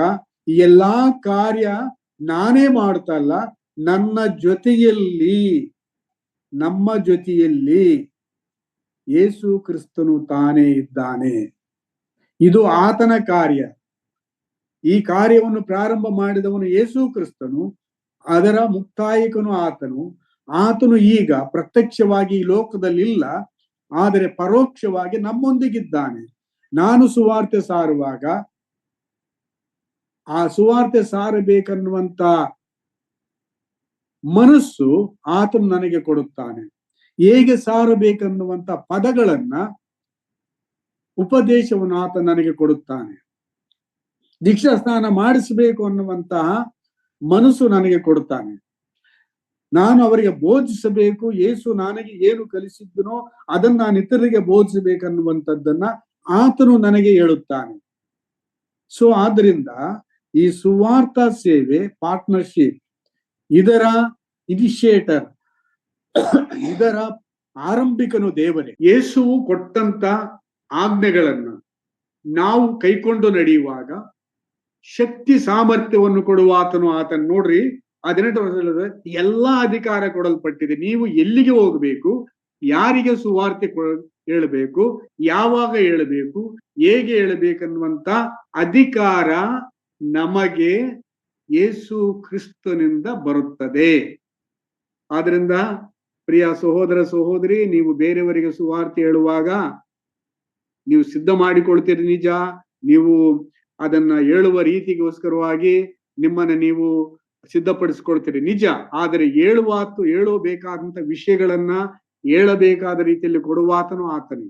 ಈ ಎಲ್ಲಾ ಕಾರ್ಯ ನಾನೇ ಮಾಡ್ತಲ್ಲ, ನನ್ನ ಜೊತೆಯಲ್ಲಿ, ನಮ್ಮ ಜೊತೆಯಲ್ಲಿ ಯೇಸು ಕ್ರಿಸ್ತನು ತಾನೇ ಇದ್ದಾನೆ. ಇದು ಆತನ ಕಾರ್ಯ. ಈ ಕಾರ್ಯವನ್ನು ಪ್ರಾರಂಭ ಮಾಡಿದವನು ಯೇಸು ಕ್ರಿಸ್ತನು, ಅದರ ಮುಕ್ತಾಯಕನು ಆತನು. ಆತನು ಈಗ ಪ್ರತ್ಯಕ್ಷವಾಗಿ ಈ ಲೋಕದಲ್ಲಿಲ್ಲ, ಆದರೆ ಪರೋಕ್ಷವಾಗಿ ನಮ್ಮೊಂದಿಗಿದ್ದಾನೆ. ನಾನು ಸುವಾರ್ತೆ ಸಾರುವಾಗ ಆ ಸುವಾರ್ತೆ ಸಾರಬೇಕನ್ನುವಂತ ಮನಸ್ಸು ಆತನು ನನಗೆ ಕೊಡುತ್ತಾನೆ. ಹೇಗೆ ಸಾರಬೇಕನ್ನುವಂತ ಪದಗಳನ್ನ, ಉಪದೇಶವನ್ನು ಆತ ನನಗೆ ಕೊಡುತ್ತಾನೆ. ದೀಕ್ಷಾಸ್ನಾನ ಮಾಡಿಸಬೇಕು ಅನ್ನುವಂತಹ ಮನಸ್ಸು ನನಗೆ ಕೊಡುತ್ತಾನೆ. ನಾನು ಅವರಿಗೆ ಬೋಧಿಸಬೇಕು, ಯೇಸು ನನಗೆ ಏನು ಕಲಿಸಿದ್ದನೋ ಅದನ್ನ ನಾನು ಇತರರಿಗೆ ಬೋಧಿಸಬೇಕನ್ನುವಂಥದ್ದನ್ನ ಆತನು ನನಗೆ ಹೇಳುತ್ತಾನೆ. ಸೊ ಆದ್ರಿಂದ ಈ ಸುವಾರ್ಥ ಸೇವೆ, ಪಾರ್ಟ್ನರ್ಶಿಪ್, ಇದರ ಇನಿಷಿಯೇಟರ್, ಇದರ ಆರಂಭಿಕನು ದೇವರೇ. ಯೇಸುವು ಕೊಟ್ಟಂತ ಆಜ್ಞೆಗಳನ್ನ ನಾವು ಕೈಕೊಂಡು ನಡೆಯುವಾಗ ಶಕ್ತಿ ಸಾಮರ್ಥ್ಯವನ್ನು ಕೊಡುವ ಆತನು. ಆತನು ನೋಡ್ರಿ, 18 ವರ್ಷದಲ್ಲಿ ಎಲ್ಲಾ ಅಧಿಕಾರ ಕೊಡಲ್ಪಟ್ಟಿದೆ. ನೀವು ಎಲ್ಲಿಗೆ ಹೋಗಬೇಕು, ಯಾರಿಗೆ ಸುವಾರ್ತೆ ಹೇಳಬೇಕು, ಯಾವಾಗ ಹೇಳಬೇಕು, ಹೇಗೆ ಹೇಳಬೇಕನ್ನುವಂತ ಅಧಿಕಾರ ನಮಗೆ ಯೇಸು ಕ್ರಿಸ್ತನಿಂದ ಬರುತ್ತದೆ. ಆದ್ರಿಂದ ಪ್ರಿಯ ಸಹೋದರ ಸಹೋದರಿ, ನೀವು ಬೇರೆಯವರಿಗೆ ಸುವಾರ್ತೆ ಹೇಳುವಾಗ ನೀವು ಸಿದ್ಧ ಮಾಡಿಕೊಳ್ತೀರಿ, ನಿಜ. ನೀವು ಅದನ್ನ ಹೇಳುವ ರೀತಿಗೋಸ್ಕರವಾಗಿ ನಿಮ್ಮನ್ನ ನೀವು ಸಿದ್ಧಪಡಿಸ್ಕೊಳ್ತೀರಿ, ನಿಜ. ಆದರೆ ಹೇಳಬೇಕಾದಂತ ವಿಷಯಗಳನ್ನ ಹೇಳಬೇಕಾದ ರೀತಿಯಲ್ಲಿ ಕೊಡುವಾತನು ಆತನು.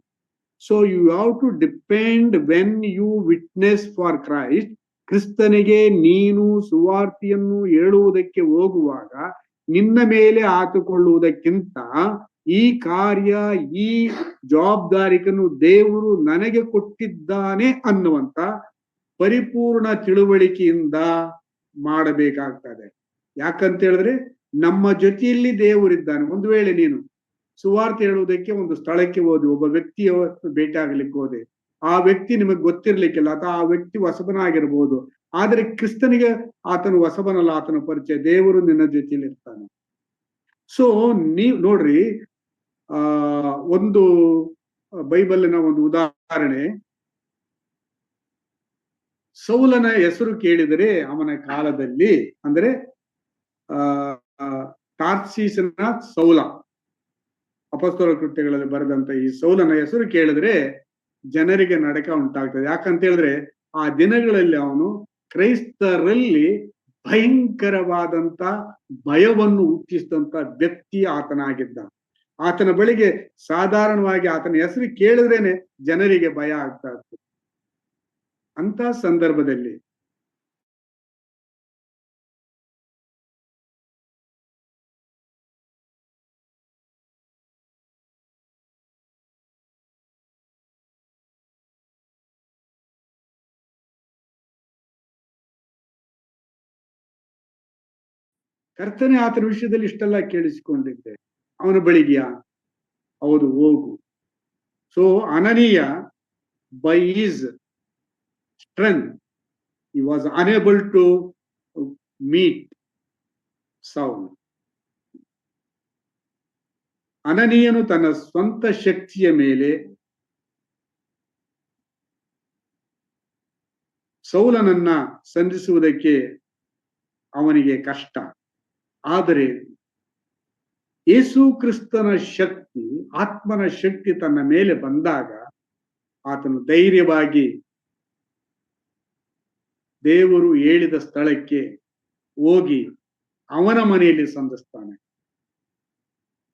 So you have to depend when you witness for Christ. ಕ್ರಿಸ್ತನಿಗೆ ನೀನು ಸುವಾರ್ತೆಯನ್ನು ಹೇಳುವುದಕ್ಕೆ ಹೋಗುವಾಗ ನಿನ್ನ ಮೇಲೆ ಹಾಕಿಕೊಳ್ಳುವುದಕ್ಕಿಂತ ಈ ಕಾರ್ಯ, ಈ ಜವಾಬ್ದಾರಿಕನ್ನು ದೇವರು ನನಗೆ ಕೊಟ್ಟಿದ್ದಾನೆ ಅನ್ನುವಂತ ಪರಿಪೂರ್ಣ ತಿಳುವಳಿಕೆಯಿಂದ ಮಾಡಬೇಕಾಗ್ತದೆ. ಯಾಕಂತ ಹೇಳಿದ್ರೆ ನಮ್ಮ ಜೊತೆಯಲ್ಲಿ ದೇವರಿದ್ದಾನೆ. ಒಂದು ವೇಳೆ ನೀನು ಸುವಾರ್ತೆ ಹೇಳುವುದಕ್ಕೆ ಒಂದು ಸ್ಥಳಕ್ಕೆ ಹೋದೆ, ಒಬ್ಬ ವ್ಯಕ್ತಿಯ ಭೇಟಿ ಆಗ್ಲಿಕ್ಕೆ ಹೋದೆ, ಆ ವ್ಯಕ್ತಿ ನಿಮಗೆ ಗೊತ್ತಿರ್ಲಿಕ್ಕಿಲ್ಲ, ಅಥವಾ ಆ ವ್ಯಕ್ತಿ ಹೊಸಬನಾಗಿರ್ಬೋದು. ಆದ್ರೆ ಕ್ರಿಸ್ತನಿಗೆ ಆತನು ಹೊಸಬನಲ್ಲ, ಆತನ ಪರಿಚಯ, ದೇವರು ನಿನ್ನ ಜೊತೆಯಲ್ಲಿ ಇರ್ತಾನೆ. ಸೊ ನೀವ್ ನೋಡ್ರಿ, ಒಂದು ಬೈಬಲಿನ ಒಂದು ಉದಾಹರಣೆ, ಸೌಲನ ಹೆಸರು ಕೇಳಿದರೆ ಅವನ ಕಾಲದಲ್ಲಿ, ಅಂದ್ರೆ ತಾರ್ಷೀಷನ ಸೌಲ, ಅಪೊಸ್ತಲರ ಕೃತ್ಯಗಳಲ್ಲಿ ಬರೆದಂತ ಈ ಸೌಲನ ಹೆಸರು ಕೇಳಿದ್ರೆ ಜನರಿಗೆ ನಡಕ ಉಂಟಾಗ್ತದೆ. ಯಾಕಂತ ಹೇಳಿದ್ರೆ ಆ ದಿನಗಳಲ್ಲಿ ಅವನು ಕ್ರೈಸ್ತರಲ್ಲಿ ಭಯಂಕರವಾದಂತ ಭಯವನ್ನು ಹುಟ್ಟಿಸಿದಂತ ವ್ಯಕ್ತಿ ಆತನಾಗಿದ್ದ. ಆತನ ಬಳಿಗೆ ಸಾಧಾರಣವಾಗಿ ಆತನ ಹೆಸರು ಕೇಳಿದ್ರೇನೆ ಜನರಿಗೆ ಭಯ ಆಗ್ತಾ ಇತ್ತು. ಅಂತ ಸಂದರ್ಭದಲ್ಲಿ ಕರ್ತನೆ ಆತನ ವಿಷಯದಲ್ಲಿ ಇಷ್ಟೆಲ್ಲ ಕೇಳಿಸಿಕೊಂಡಿದ್ದೆ. ಅವನ ಬಳಿಗೆಯಾ? ಹೌದು, ಹೋಗು. So Ananiya, by his strength, he was unable to meet Saul. ಅನನೀಯನು ತನ್ನ ಸ್ವಂತ ಶಕ್ತಿಯ ಮೇಲೆ ಸೌಲನನ್ನ ಸಂಧಿಸುವುದಕ್ಕೆ ಅವನಿಗೆ ಕಷ್ಟ. ಆದರೆ ಯೇಸು ಕ್ರಿಸ್ತನ ಶಕ್ತಿ, ಆತ್ಮನ ಶಕ್ತಿ ತನ್ನ ಮೇಲೆ ಬಂದಾಗ ಆತನು ಧೈರ್ಯವಾಗಿ ದೇವರು ಹೇಳಿದ ಸ್ಥಳಕ್ಕೆ ಹೋಗಿ ಅವನ ಮನೆಯಲ್ಲಿ ಸಂಧಿಸ್ತಾನೆ.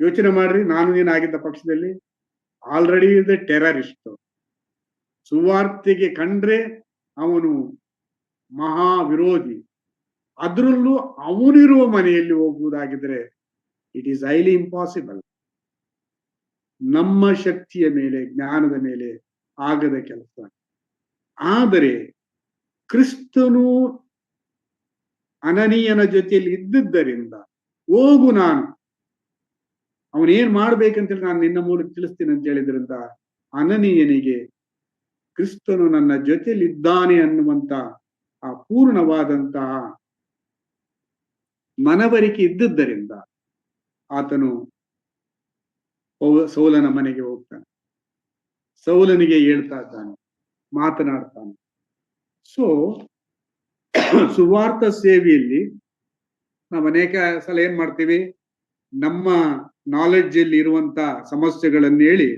ಯೋಚನೆ ಮಾಡ್ರಿ, ನಾನು ನೀನಾಗಿದ್ದ ಪಕ್ಷದಲ್ಲಿ ಆಲ್ರೆಡಿ ಇದೆ ಟೆರರಿಸ್ಟ್. ಸುವಾರ್ತೆಗೆ ಕಂಡ್ರೆ ಅವನು ಮಹಾ ವಿರೋಧಿ. ಅದರಲ್ಲೂ ಅವನಿರುವ ಮನೆಯಲ್ಲಿ ಹೋಗುವುದಾಗಿದ್ರೆ ಇಟ್ ಈಸ್ ಹೈಲಿ ಇಂಪಾಸಿಬಲ್. ನಮ್ಮ ಶಕ್ತಿಯ ಮೇಲೆ, ಜ್ಞಾನದ ಮೇಲೆ ಆಗದ ಕೆಲಸ. ಆದರೆ ಕ್ರಿಸ್ತನು ಅನನೀಯನ ಜೊತೆಯಲ್ಲಿ ಇದ್ದಿದ್ದರಿಂದ ಹೋಗು, ನಾನು ಅವನೇನ್ ಮಾಡ್ಬೇಕಂತೇಳಿ ನಾನು ನಿನ್ನ ಮೂಲಕ ತಿಳಿಸ್ತೀನಿ ಅಂತ ಹೇಳಿದ್ರಿಂದ ಅನನೀಯನಿಗೆ ಕ್ರಿಸ್ತನು ನನ್ನ ಜೊತೆಯಲ್ಲಿ ಇದ್ದಾನೆ ಅನ್ನುವಂತ ಆ ಪೂರ್ಣವಾದಂತಹ ಮನವರಿಕೆ ಇದ್ದಿದ್ದರಿಂದ ಆತನು ಸೌಲನ ಮನೆಗೆ ಹೋಗ್ತಾನೆ, ಸೌಲನಿಗೆ ಹೇಳ್ತಾ ಇದ್ದಾನೆ, ಮಾತನಾಡ್ತಾನೆ. ಸೊ ಸುವಾರ್ಥ ಸೇವೆಯಲ್ಲಿ ನಾವು ಅನೇಕ ಸಲ ಏನ್ ಮಾಡ್ತೀವಿ, ನಮ್ಮ ನಾಲೆಡ್ಜ್ ಅಲ್ಲಿ ಇರುವಂತ ಸಮಸ್ಯೆಗಳನ್ನು ಹೇಳಿ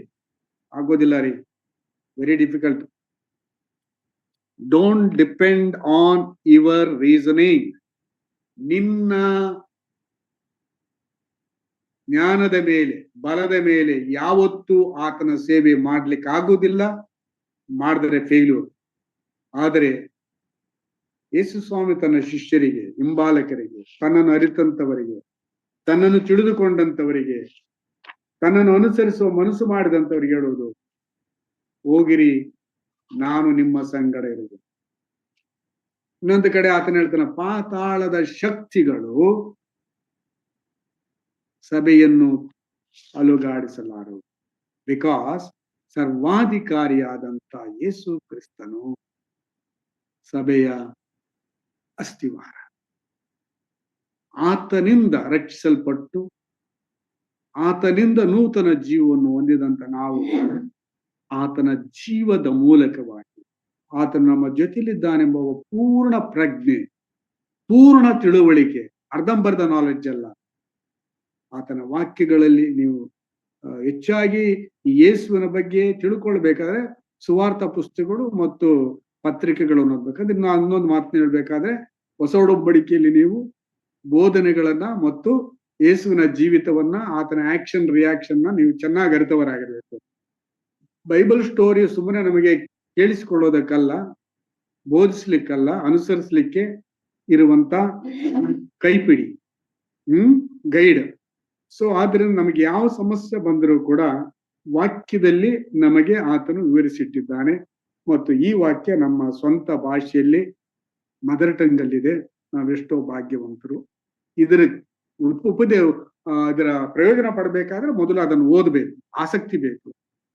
ಆಗೋದಿಲ್ಲ ರೀ, very difficult. Don't depend on your reasoning. ನಿನ್ನ ಜ್ಞಾನದ ಮೇಲೆ, ಬಲದ ಮೇಲೆ ಯಾವತ್ತೂ ಆತನ ಸೇವೆ ಮಾಡ್ಲಿಕ್ಕೆ ಆಗುವುದಿಲ್ಲ, ಮಾಡಿದರೆ ಫೇಲ್ಯೂರ್. ಆದರೆ ಯೇಸು ಸ್ವಾಮಿ ತನ್ನ ಶಿಷ್ಯರಿಗೆ, ಹಿಂಬಾಲಕರಿಗೆ, ತನ್ನನ್ನು ಅರಿತಂತವರಿಗೆ, ತನ್ನನ್ನು ತಿಳಿದುಕೊಂಡಂತವರಿಗೆ, ತನ್ನನ್ನು ಅನುಸರಿಸುವ ಮನಸ್ಸು ಮಾಡಿದಂತವರಿಗೆ ಹೇಳುವುದು, ಹೋಗಿರಿ, ನಾನು ನಿಮ್ಮ ಸಂಗಡ ಇರುವುದು. ಇನ್ನೊಂದು ಕಡೆ ಆತನ ಹೇಳ್ತಾನೆ, ಪಾತಾಳದ ಶಕ್ತಿಗಳು ಸಭೆಯನ್ನು ಅಲುಗಾಡಿಸಲಾರು. ಬಿಕಾಸ್ ಸರ್ವಾಧಿಕಾರಿಯಾದಂತ ಯೇಸು ಕ್ರಿಸ್ತನು ಸಭೆಯ ಅಸ್ತಿವಾರ. ಆತನಿಂದ ರಕ್ಷಿಸಲ್ಪಟ್ಟು ಆತನಿಂದ ನೂತನ ಜೀವವನ್ನು ಹೊಂದಿದಂತ ನಾವು ಆತನ ಜೀವದ ಮೂಲಕವಾಗಿ ಆತನು ನಮ್ಮ ಜೊತೆಲಿದ್ದಾನೆಂಬ ಪೂರ್ಣ ಪ್ರಜ್ಞೆ, ಪೂರ್ಣ ತಿಳುವಳಿಕೆ, ಅರ್ಧಂಬರ್ಧ ನಾಲೆಡ್ಜ್ ಅಲ್ಲ, ಆತನ ವಾಕ್ಯಗಳಲ್ಲಿ ನೀವು ಹೆಚ್ಚಾಗಿ ಯೇಸುವಿನ ಬಗ್ಗೆ ತಿಳ್ಕೊಳ್ಬೇಕಾದ್ರೆ ಸುವಾರ್ಥ ಪುಸ್ತಕಗಳು ಮತ್ತು ಪತ್ರಿಕೆಗಳನ್ನು ಓದ್ಬೇಕಾದ್ರೆ, ನಾನು ಇನ್ನೊಂದು ಮಾತನ್ನ ಹೇಳ್ಬೇಕಾದ್ರೆ, ಹೊಸ ಒಡಂಬಡಿಕೆಯಲ್ಲಿ ನೀವು ಬೋಧನೆಗಳನ್ನ ಮತ್ತು ಯೇಸುವಿನ ಜೀವಿತವನ್ನ, ಆತನ ಆಕ್ಷನ್ ರಿಯಾಕ್ಷನ್ ನೀವು ಚೆನ್ನಾಗಿ ಅರಿತವರಾಗಿರ್ಬೇಕು. ಬೈಬಲ್ ಸ್ಟೋರಿ ಸುಮ್ಮನೆ ನಮಗೆ ಕೇಳಿಸಿಕೊಳ್ಳೋದಕ್ಕಲ್ಲ, ಬೋಧಿಸ್ಲಿಕ್ಕಲ್ಲ, ಅನುಸರಿಸ್ಲಿಕ್ಕೆ ಇರುವಂತ ಕೈಪಿಡಿ, ಗೈಡ್. ಸೊ ಆದ್ರಿಂದ ನಮಗೆ ಯಾವ ಸಮಸ್ಯೆ ಬಂದರೂ ಕೂಡ ವಾಕ್ಯದಲ್ಲಿ ನಮಗೆ ಆತನು ವಿವರಿಸಿಟ್ಟಿದ್ದಾನೆ. ಮತ್ತು ಈ ವಾಕ್ಯ ನಮ್ಮ ಸ್ವಂತ ಭಾಷೆಯಲ್ಲಿ ಮದರ್ ಟಂಗ್ ಅಲ್ಲಿದೆ. ನಾವೆಷ್ಟೋ ಭಾಗ್ಯವಂತರು. ಇದರ ಇದರ ಪ್ರಯೋಜನ ಪಡಬೇಕಾದ್ರೆ ಮೊದಲು ಅದನ್ನು ಓದಬೇಕು, ಆಸಕ್ತಿ ಬೇಕು.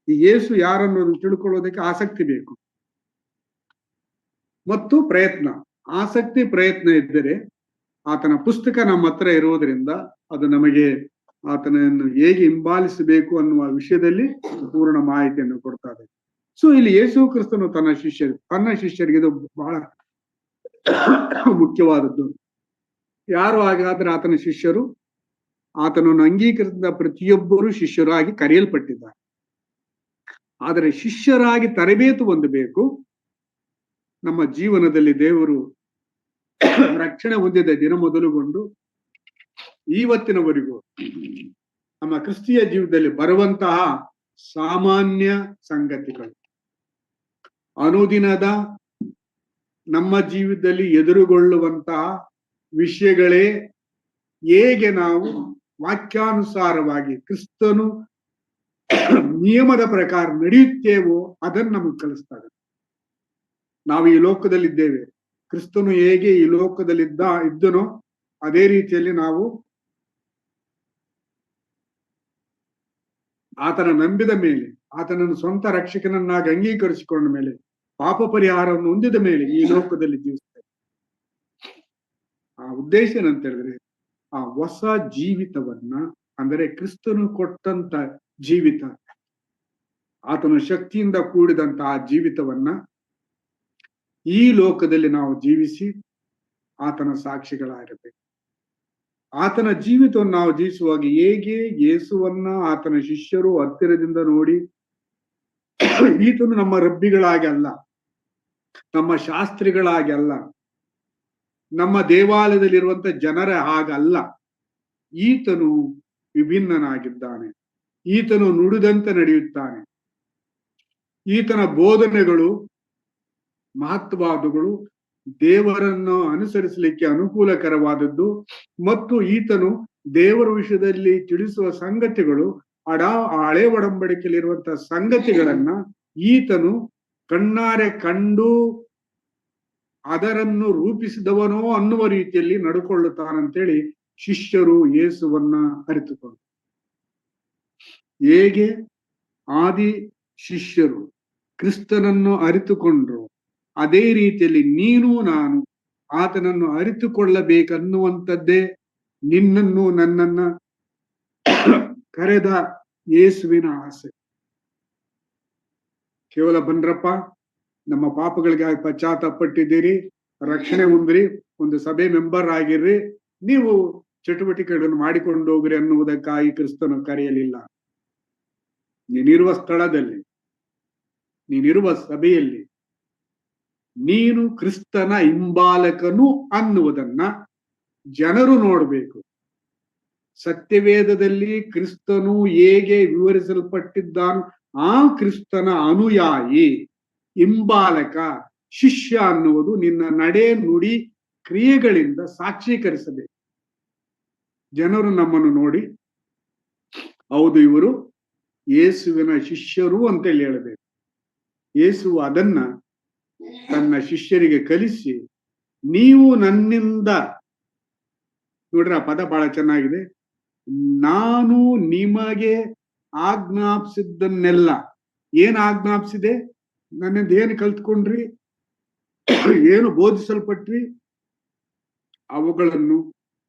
ಈ ಯೇಸು ಯಾರನ್ನು ತಿಳ್ಕೊಳ್ಳೋದಕ್ಕೆ ಆಸಕ್ತಿ ಬೇಕು ಮತ್ತು ಪ್ರಯತ್ನ. ಆಸಕ್ತಿ ಪ್ರಯತ್ನ ಇದ್ದರೆ ಆತನ ಪುಸ್ತಕ ನಮ್ಮ ಹತ್ರ ಇರುವುದರಿಂದ ಅದು ನಮಗೆ ಆತನನ್ನು ಹೇಗೆ ಹಿಂಬಾಲಿಸಬೇಕು ಅನ್ನುವ ವಿಷಯದಲ್ಲಿ ಪೂರ್ಣ ಮಾಹಿತಿಯನ್ನು ಕೊಡ್ತಾರೆ. ಸೊ ಇಲ್ಲಿ ಯೇಸು ಕ್ರಿಸ್ತನು ತನ್ನ ಶಿಷ್ಯರಿಗೆ ಇದು ಬಹಳ ಮುಖ್ಯವಾದದ್ದು. ಯಾರು ಹಾಗಾದ್ರೆ ಆತನ ಶಿಷ್ಯರು? ಆತನನ್ನು ಅಂಗೀಕರಿಸಿದ ಪ್ರತಿಯೊಬ್ಬರು ಶಿಷ್ಯರಾಗಿ ಕರೆಯಲ್ಪಟ್ಟಿದ್ದಾರೆ. ಆದರೆ ಶಿಷ್ಯರಾಗಿ ತರಬೇತು ಹೊಂದಬೇಕು. ನಮ್ಮ ಜೀವನದಲ್ಲಿ ದೇವರು ರಕ್ಷಣೆ ಹೊಂದಿದ ದಿನ ಮೊದಲುಗೊಂಡು ಇವತ್ತಿನವರೆಗೂ ನಮ್ಮ ಕ್ರಿಸ್ತಿಯ ಜೀವನದಲ್ಲಿ ಬರುವಂತಹ ಸಾಮಾನ್ಯ ಸಂಗತಿಗಳು, ಅನುದಿನದ ನಮ್ಮ ಜೀವಿತದಲ್ಲಿ ಎದುರುಗೊಳ್ಳುವಂತಹ ವಿಷಯಗಳೇ ಹೇಗೆ ನಾವು ವಾಕ್ಯಾನುಸಾರವಾಗಿ ಕ್ರಿಸ್ತನು ನಿಯಮದ ಪ್ರಕಾರ ನಡೆಯುತ್ತೇವೋ ಅದನ್ನು ನಮಗೆ ಕಲಿಸ್ತಾರೆ. ನಾವು ಈ ಲೋಕದಲ್ಲಿದ್ದೇವೆ, ಕ್ರಿಸ್ತನು ಹೇಗೆ ಈ ಲೋಕದಲ್ಲಿ ಇದ್ದನೋ ಅದೇ ರೀತಿಯಲ್ಲಿ ನಾವು ಆತನ ನಂಬಿದ ಮೇಲೆ, ಆತನನ್ನು ಸ್ವಂತ ರಕ್ಷಕನನ್ನಾಗಿ ಅಂಗೀಕರಿಸಿಕೊಂಡ ಮೇಲೆ, ಪಾಪ ಪರಿಹಾರವನ್ನು ಹೊಂದಿದ ಮೇಲೆ ಈ ಲೋಕದಲ್ಲಿ ಜೀವಿಸ್ತೇವೆ. ಆ ಉದ್ದೇಶ ಏನಂತ ಹೇಳಿದ್ರೆ, ಆ ಹೊಸ ಜೀವಿತವನ್ನ, ಅಂದರೆ ಕ್ರಿಸ್ತನು ಕೊಟ್ಟಂತ ಜೀವಿತ, ಆತನ ಶಕ್ತಿಯಿಂದ ಕೂಡಿದಂತಹ ಜೀವಿತವನ್ನ ಈ ಲೋಕದಲ್ಲಿ ನಾವು ಜೀವಿಸಿ ಆತನ ಸಾಕ್ಷಿಗಳಾಗಿರಬೇಕು. ಆತನ ಜೀವಿತವನ್ನು ನಾವು ಜೀವಿಸುವಾಗ ಹೇಗೆ ಯೇಸುವನ್ನ ಆತನ ಶಿಷ್ಯರು ಹತ್ತಿರದಿಂದ ನೋಡಿ ಈತನು ನಮ್ಮ ರಬ್ಬಿಗಳಾಗಿ ಅಲ್ಲ, ನಮ್ಮ ಶಾಸ್ತ್ರಿಗಳಾಗಿ ಅಲ್ಲ, ನಮ್ಮ ದೇವಾಲಯದಲ್ಲಿರುವಂತ ಜನರ ಹಾಗಲ್ಲ, ಈತನು ವಿಭಿನ್ನನಾಗಿದ್ದಾನೆ, ಈತನು ನುಡಿದಂತೆ ನಡೆಯುತ್ತಾನೆ, ಈತನ ಬೋಧನೆಗಳು ಮಹತ್ವವಾದಗಳು, ದೇವರನ್ನು ಅನುಸರಿಸಲಿಕ್ಕೆ ಅನುಕೂಲಕರವಾದದ್ದು, ಮತ್ತು ಈತನು ದೇವರ ವಿಷಯದಲ್ಲಿ ತಿಳಿಸುವ ಸಂಗತಿಗಳು ಹಳೆ ಒಡಂಬಡಿಕೆಯಲ್ಲಿರುವಂತಹ ಸಂಗತಿಗಳನ್ನ ಈತನು ಕಣ್ಣಾರೆ ಕಂಡು ಅದರನ್ನು ರೂಪಿಸಿದವನೋ ಅನ್ನುವ ರೀತಿಯಲ್ಲಿ ನಡ್ಕೊಳ್ಳುತ್ತಾನಂತೇಳಿ ಶಿಷ್ಯರು ಯೇಸುವನ್ನ ಅರಿತುಕೊಂಡು, ಹೇಗೆ ಆದಿ ಶಿಷ್ಯರು ಕ್ರಿಸ್ತನನ್ನು ಅರಿತುಕೊಂಡ್ರು ಅದೇ ರೀತಿಯಲ್ಲಿ ನೀನು ನಾನು ಆತನನ್ನು ಅರಿತುಕೊಳ್ಳಬೇಕನ್ನುವಂಥದ್ದೇ ನಿನ್ನನ್ನು ನನ್ನನ್ನ ಕರೆದ ಯೇಸುವಿನ ಆಸೆ. ಕೇವಲ ಬನ್ರಪ್ಪ, ನಮ್ಮ ಪಾಪಗಳಿಗಾಗಿ ಪಶ್ಚಾತ್ತಾಪಟ್ಟಿದ್ದೀರಿ, ರಕ್ಷಣೆ ಹೊಂದ್ರಿ, ಒಂದು ಸಭೆ ಮೆಂಬರ್ ಆಗಿರ್ರಿ, ನೀವು ಚಟುವಟಿಕೆಗಳನ್ನು ಮಾಡಿಕೊಂಡು ಹೋಗ್ರಿ ಅನ್ನುವುದಕ್ಕಾಗಿ ಕ್ರಿಸ್ತನು ಕರೆಯಲಿಲ್ಲ. ನೀನಿರುವ ಸ್ಥಳದಲ್ಲಿ, ನೀನಿರುವ ಸಭೆಯಲ್ಲಿ ನೀನು ಕ್ರಿಸ್ತನ ಹಿಂಬಾಲಕನು ಅನ್ನುವುದನ್ನ ಜನರು ನೋಡಬೇಕು. ಸತ್ಯವೇದದಲ್ಲಿ ಕ್ರಿಸ್ತನು ಹೇಗೆ ವಿವರಿಸಲ್ಪಟ್ಟಿದ್ದಾನೋ ಆ ಕ್ರಿಸ್ತನ ಅನುಯಾಯಿ, ಹಿಂಬಾಲಕ, ಶಿಷ್ಯ ಅನ್ನುವುದು ನಿನ್ನ ನಡೆ ನುಡಿ ಕ್ರಿಯೆಗಳಿಂದ ಸಾಕ್ಷೀಕರಿಸಬೇಕು. ಜನರು ನಮ್ಮನ್ನು ನೋಡಿ ಹೌದು ಇವರು ಯೇಸುವಿನ ಶಿಷ್ಯರು ಅಂತೇಳಿ ಹೇಳಬೇಕು. ಯೇಸು ಅದನ್ನ ತನ್ನ ಶಿಷ್ಯರಿಗೆ ಕಲಿಸಿ, ನೀವು ನನ್ನಿಂದ, ನೋಡ್ರಿ ಆ ಪದ ಬಹಳ ಚೆನ್ನಾಗಿದೆ, ನಾನು ನಿಮಗೆ ಆಜ್ಞಾಪಿಸಿದ್ದನ್ನೆಲ್ಲ, ಏನ್ ಆಜ್ಞಾಪಿಸಿದೆ, ನನ್ನಿಂದ ಏನು ಕಲ್ತ್ಕೊಂಡ್ರಿ, ಏನು ಬೋಧಿಸಲ್ಪಟ್ರಿ, ಅವುಗಳನ್ನು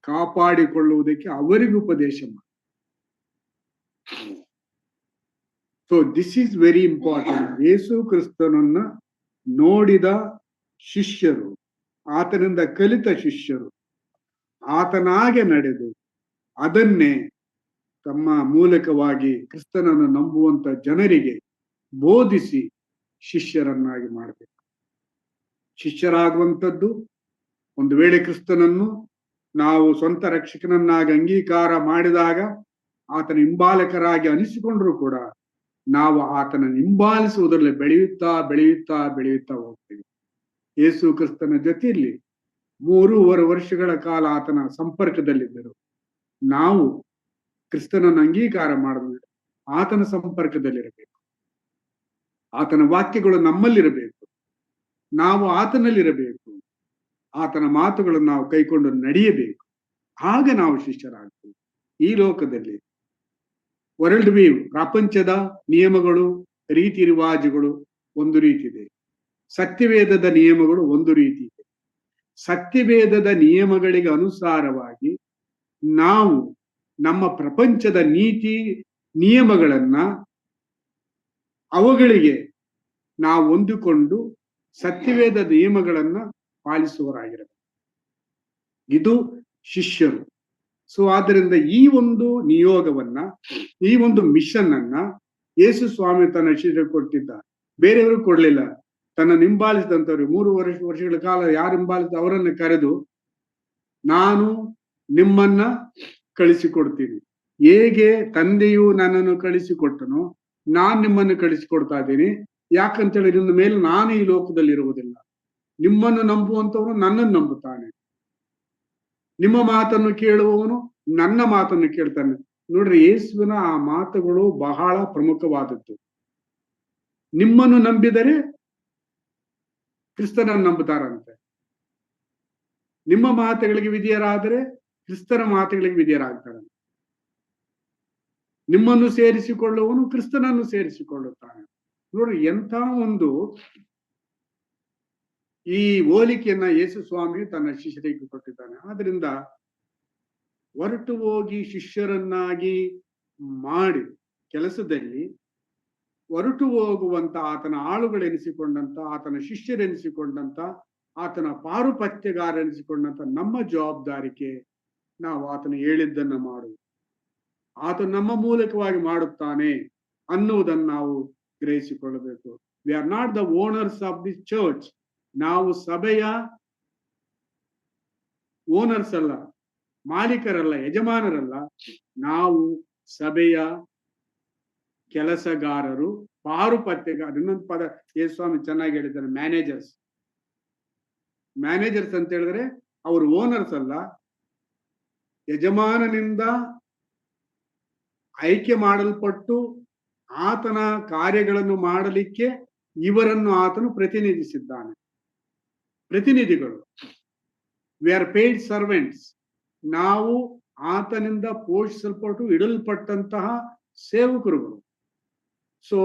ಕಾಪಾಡಿಕೊಳ್ಳುವುದಕ್ಕೆ ಅವರಿಗೆ ಉಪದೇಶ ಮಾಡಿ. So this is very important. Yesu ಕ್ರಿಸ್ತನನ್ನ ನೋಡಿದ ಶಿಷ್ಯರು, ಆತನಿಂದ ಕಲಿತ ಶಿಷ್ಯರು, ಆತನಾಗೆ ನಡೆದು ಅದನ್ನೇ ತಮ್ಮ ಮೂಲಕವಾಗಿ ಕ್ರಿಸ್ತನನ್ನು ನಂಬುವಂತ ಜನರಿಗೆ ಬೋಧಿಸಿ ಶಿಷ್ಯರನ್ನಾಗಿ ಮಾಡಬೇಕು. ಶಿಷ್ಯರಾಗುವಂಥದ್ದು, ಒಂದು ವೇಳೆ ಕ್ರಿಸ್ತನನ್ನು ನಾವು ಸ್ವಂತ ರಕ್ಷಕನನ್ನಾಗಿ ಅಂಗೀಕಾರ ಮಾಡಿದಾಗ, ಆತನ ಹಿಂಬಾಲಕರಾಗಿ ಅನಿಸಿಕೊಂಡ್ರೂ ಕೂಡ ನಾವು ಆತನ ಹಿಂಬಾಲಿಸುವುದರಲ್ಲಿ ಬೆಳೆಯುತ್ತಾ ಬೆಳೆಯುತ್ತಾ ಬೆಳೆಯುತ್ತಾ ಹೋಗ್ತೀವಿ. ಯೇಸು ಕ್ರಿಸ್ತನ ಜೊತೆಯಲ್ಲಿ 3.5 ವರ್ಷಗಳ ಕಾಲ ಆತನ ಸಂಪರ್ಕದಲ್ಲಿದ್ದರು. ನಾವು ಕ್ರಿಸ್ತನನ್ನು ಅಂಗೀಕಾರ ಮಾಡಿದ್ಮೇಲೆ ಆತನ ಸಂಪರ್ಕದಲ್ಲಿರಬೇಕು, ಆತನ ವಾಕ್ಯಗಳು ನಮ್ಮಲ್ಲಿರಬೇಕು, ನಾವು ಆತನಲ್ಲಿರಬೇಕು, ಆತನ ಮಾತುಗಳನ್ನು ನಾವು ಕೈಕೊಂಡು ನಡೆಯಬೇಕು. ಆಗ ನಾವು ಶಿಷ್ಯರಾಗ್ತೀವಿ. ಈ ಲೋಕದಲ್ಲಿ ವರ್ಲ್ಡ್ ವ್ಯೂ, ಪ್ರಪಂಚದ ನಿಯಮಗಳು, ರೀತಿ ರಿವಾಜುಗಳು ಒಂದು ರೀತಿ ಇದೆ, ಸತ್ಯವೇದದ ನಿಯಮಗಳು ಒಂದು ರೀತಿ ಇದೆ. ಸತ್ಯವೇದದ ನಿಯಮಗಳಿಗೆ ಅನುಸಾರವಾಗಿ ನಾವು ನಮ್ಮ ಪ್ರಪಂಚದ ನೀತಿ ನಿಯಮಗಳನ್ನ ಅವುಗಳಿಗೆ ನಾವು ಹೊಂದಿಕೊಂಡು ಸತ್ಯವೇದ ನಿಯಮಗಳನ್ನ ಪಾಲಿಸುವರಾಗಿರಬೇಕು. ಇದು ಶಿಷ್ಯರು. ಸೊ ಆದ್ದರಿಂದ ಈ ಒಂದು ನಿಯೋಗವನ್ನ, ಈ ಒಂದು ಮಿಷನ್ ಅನ್ನ ಯೇಸು ಸ್ವಾಮಿ ತನ್ನ ಶಿಷ್ಯರಿಗೆ ಕೊಟ್ಟಿದ್ದ, ಬೇರೆಯವರು ಕೊಡ್ಲಿಲ್ಲ. ತನ್ನ ಹಿಂಬಾಲಿಸಿದಂಥವ್ರು 3 ವರ್ಷಗಳ ಕಾಲ ಯಾರು ಹಿಂಬಾಲಿಸಿದ ಅವರನ್ನು ಕರೆದು, ನಾನು ನಿಮ್ಮನ್ನ ಕಳಿಸಿಕೊಡ್ತೀನಿ, ಹೇಗೆ ತಂದೆಯು ನನ್ನನ್ನು ಕಳಿಸಿಕೊಟ್ಟನೋ ನಾನ್ ನಿಮ್ಮನ್ನು ಕಳಿಸಿಕೊಡ್ತಾ ಇದ್ದೀನಿ. ಯಾಕಂತೇಳಿ ಇನ್ನು ಮೇಲೆ ನಾನು ಈ ಲೋಕದಲ್ಲಿ ಇರುವುದಿಲ್ಲ, ನಿಮ್ಮನ್ನು ನಂಬುವಂತವನು ನನ್ನನ್ನು ನಂಬುತ್ತಾನೆ, ನಿಮ್ಮ ಮಾತನ್ನು ಕೇಳುವವನು ನನ್ನ ಮಾತನ್ನು ಕೇಳ್ತಾನೆ. ನೋಡ್ರಿ, ಯೇಸುವಿನ ಆ ಮಾತುಗಳು ಬಹಳ ಪ್ರಮುಖವಾದದ್ದು. ನಿಮ್ಮನ್ನು ನಂಬಿದರೆ ಕ್ರಿಸ್ತನನ್ನು ನಂಬುತ್ತಾರಂತೆ, ನಿಮ್ಮ ಮಾತುಗಳಿಗೆ ವಿಧೇಯರಾದರೆ ಕ್ರಿಸ್ತನ ಮಾತುಗಳಿಗೆ ವಿಧೇಯರಾಗ್ತಾರೆ. ನಿಮ್ಮನ್ನು ಸೇರಿಸಿಕೊಳ್ಳುವವನು ಕ್ರಿಸ್ತನನ್ನು ಸೇರಿಸಿಕೊಳ್ಳುತ್ತಾನೆ. ನೋಡ್ರಿ, ಎಂಥ ಒಂದು ಈ ಹೋಲಿಕೆಯನ್ನ ಯೇಸು ಸ್ವಾಮಿ ತನ್ನ ಶಿಷ್ಯರಿಗೆ ಕೊಟ್ಟಿದ್ದಾನೆ. ಆದ್ರಿಂದ ಹೊರಟು ಹೋಗಿ ಶಿಷ್ಯರನ್ನಾಗಿ ಮಾಡಿ ಕೆಲಸದಲ್ಲಿ ಹೊರಟು ಹೋಗುವಂತ ಆತನ ಆಳುಗಳೆನಿಸಿಕೊಂಡಂತ, ಆತನ ಶಿಷ್ಯರೆನಿಸಿಕೊಂಡಂತ, ಆತನ ಪಾರುಪತ್ಯಗಾರೆನಿಸಿಕೊಂಡಂತ ನಮ್ಮ ಜವಾಬ್ದಾರಿಕೆ ನಾವು ಆತನು ಹೇಳಿದ್ದನ್ನ ಮಾಡುವುದು. ಆತನು ನಮ್ಮ ಮೂಲಕವಾಗಿ ಮಾಡುತ್ತಾನೆ ಅನ್ನುವುದನ್ನು ನಾವು ಗ್ರಹಿಸಿಕೊಳ್ಳಬೇಕು. We are not the owners of the church. ನಾವು ಸಭೆಯ ಓನರ್ಸ್ ಅಲ್ಲ, ಮಾಲೀಕರಲ್ಲ, ಯಜಮಾನರಲ್ಲ. ನಾವು ಸಭೆಯ ಕೆಲಸಗಾರರು, ಪಾರುಪತ್ಯಗಾರರು. ಇನ್ನೊಂದು ಪದ ಯೇಸುಸ್ವಾಮಿ ಚೆನ್ನಾಗಿ ಹೇಳಿದ್ದಾರೆ, ಮ್ಯಾನೇಜರ್ಸ್. ಮ್ಯಾನೇಜರ್ಸ್ ಅಂತ ಹೇಳಿದ್ರೆ ಅವರು ಓನರ್ಸ್ ಅಲ್ಲ, ಯಜಮಾನನಿಂದ ಆಯ್ಕೆ ಮಾಡಲ್ಪಟ್ಟು ಆತನ ಕಾರ್ಯಗಳನ್ನು ಮಾಡಲಿಕ್ಕೆ ಇವರನ್ನು ಆತನು ಪ್ರತಿನಿಧಿಸಿದ್ದಾನೆ. ಪ್ರತಿನಿಧಿಗಳು. We are paid servants. ನಾವು ಆತನಿಂದ ಪೋಷಿಸಲ್ಪಟ್ಟು ಇಡಲ್ಪಟ್ಟಂತಹ ಸೇವಕರುಗಳು. ಸೊ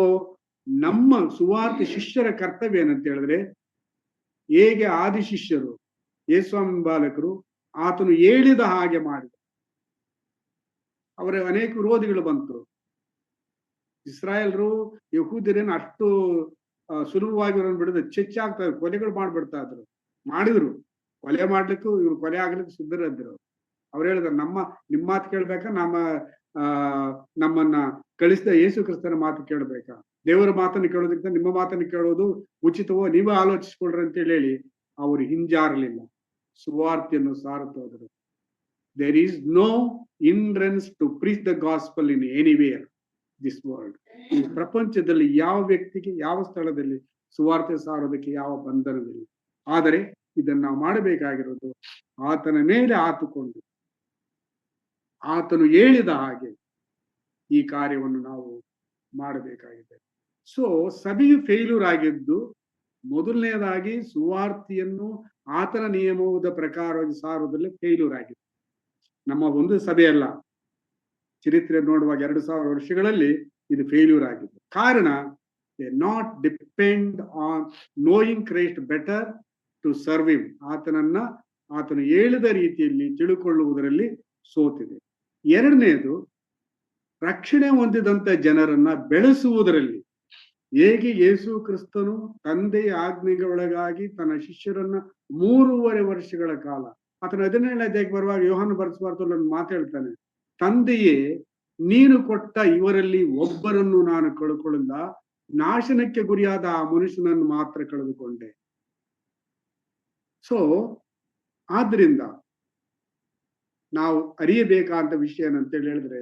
ನಮ್ಮ ಸುವಾರ್ತೆ ಶಿಷ್ಯರ ಕರ್ತವ್ಯ ಏನಂತ ಹೇಳಿದ್ರೆ, ಹೇಗೆ ಆದಿ ಶಿಷ್ಯರು ಯೇಸುಸ್ವಾಮಿ ಬಾಲಕರು ಆತನು ಹೇಳಿದ ಹಾಗೆ ಮಾಡಿದರು. ಅವರ ಅನೇಕ ವಿರೋಧಿಗಳು ಬಂತು. ಇಸ್ರಾಯೇಲ್ರು ಯಹೂದ್ಯರನ್ನು ಅಷ್ಟು ಸುಲಭವಾಗಿ ಅವರನ್ನು ಬಿಡದೆ ಚೆಚ್ಚಾಗ್ತಾ ಇದ್ರು, ಕೊಲೆಗಳು ಮಾಡ್ಬಿಡ್ತಾ ಇದ್ರು. ಮಾಡಿದ್ರು, ಕೊಲೆ ಮಾಡ್ಲಿಕ್ಕೂ ಇವ್ರು ಕೊಲೆ ಆಗ್ಲಿಕ್ಕೆ ಸಿದ್ಧರಿದ್ರು. ಅವ್ರು ಹೇಳಿದ್ರು, ನಿಮ್ಮ ಮಾತು ಕೇಳ್ಬೇಕಾ, ನಮ್ಮನ್ನ ಕಳಿಸಿದ ಯೇಸು ಕ್ರಿಸ್ತನ ಮಾತು ಕೇಳ್ಬೇಕಾ? ದೇವರ ಮಾತನ್ನು ಕೇಳೋದಕ್ಕಿಂತ ನಿಮ್ಮ ಮಾತನ್ನು ಕೇಳೋದು ಉಚಿತವೋ, ನೀವೇ ಆಲೋಚಿಸ್ಕೊಳ್ರಿ ಅಂತ ಹೇಳಿ ಅವರು ಹಿಂಜಾರಲಿಲ್ಲ, ಸುವಾರ್ತೆಯನ್ನು ಸಾರುತ್ತಾ ಹೋದರು. There is no hindrance to preach the gospel in anywhere this world. ಈ ಪ್ರಪಂಚದಲ್ಲಿ ಯಾವ ವ್ಯಕ್ತಿಗೆ, ಯಾವ ಸ್ಥಳದಲ್ಲಿ ಸುವಾರ್ತೆ ಸಾರೋದಕ್ಕೆ ಯಾವ ಬಂಧನವಿಲ್ಲ. ಆದರೆ ಇದನ್ನು ನಾವು ಮಾಡಬೇಕಾಗಿರೋದು ಆತನ ಮೇಲೆ ಆತುಕೊಂಡು ಆತನು ಹೇಳಿದ ಹಾಗೆ ಈ ಕಾರ್ಯವನ್ನು ನಾವು ಮಾಡಬೇಕಾಗಿದೆ. ಸೊ ಸಭೆಯು ಫೇಲ್ಯೂರ್ ಆಗಿದ್ದು ಮೊದಲನೇದಾಗಿ ಸುವಾರ್ತೆಯನ್ನು ಆತನ ನಿಯಮದ ಪ್ರಕಾರವಾಗಿ ಸಾರುವುದರಲ್ಲಿ ಫೇಲ್ಯೂರ್ ಆಗಿದೆ. ನಮ್ಮ ಒಂದು ಸಭೆಯಲ್ಲ, ಚರಿತ್ರೆ ನೋಡುವಾಗ 2000 ವರ್ಷಗಳಲ್ಲಿ ಇದು ಫೇಲ್ಯೂರ್ ಆಗಿದೆ. ಕಾರಣ, they not depend on knowing Christ better to serve him. ಆತನು ಹೇಳಿದ ರೀತಿಯಲ್ಲಿ ತಿಳುಕೊಳ್ಳುವುದರಲ್ಲಿ ಸೋತಿದೆ. ಎರಡನೇದು, ರಕ್ಷಣೆ ಹೊಂದಿದಂತ ಜನರನ್ನ ಬೆಳೆಸುವುದರಲ್ಲಿ, ಹೇಗೆ ಯೇಸು ಕ್ರಿಸ್ತನು ತಂದೆಯ ಆಜ್ಞೆಗೊಳಗಾಗಿ ತನ್ನ ಶಿಷ್ಯರನ್ನ 3.5 ವರ್ಷಗಳ ಕಾಲ, ಆತನ 17ನೇ ಅಧ್ಯಾಯಕ್ಕೆ ಬರುವಾಗ ಯೋಹಾನ ಬರೆಸುವಾರ್ತೆಯಲ್ಲಿ ಮಾತು ಹೇಳ್ತಾನೆ, ತಂದೆಯೇ ನೀನು ಕೊಟ್ಟ ಇವರಲ್ಲಿ ಒಬ್ಬರನ್ನು ನಾನು ಕಳ್ಕೊಳ್ಳಿಲ್ಲ, ನಾಶನಕ್ಕೆ ಗುರಿಯಾದ ಆ ಮನುಷ್ಯನನ್ನು ಮಾತ್ರ ಕಳೆದುಕೊಂಡೆ. ಸೊ ಆದ್ರಿಂದ ನಾವು ಅರಿಯಬೇಕಾದ ವಿಷಯ ಏನಂತೇಳಿ ಹೇಳಿದ್ರೆ,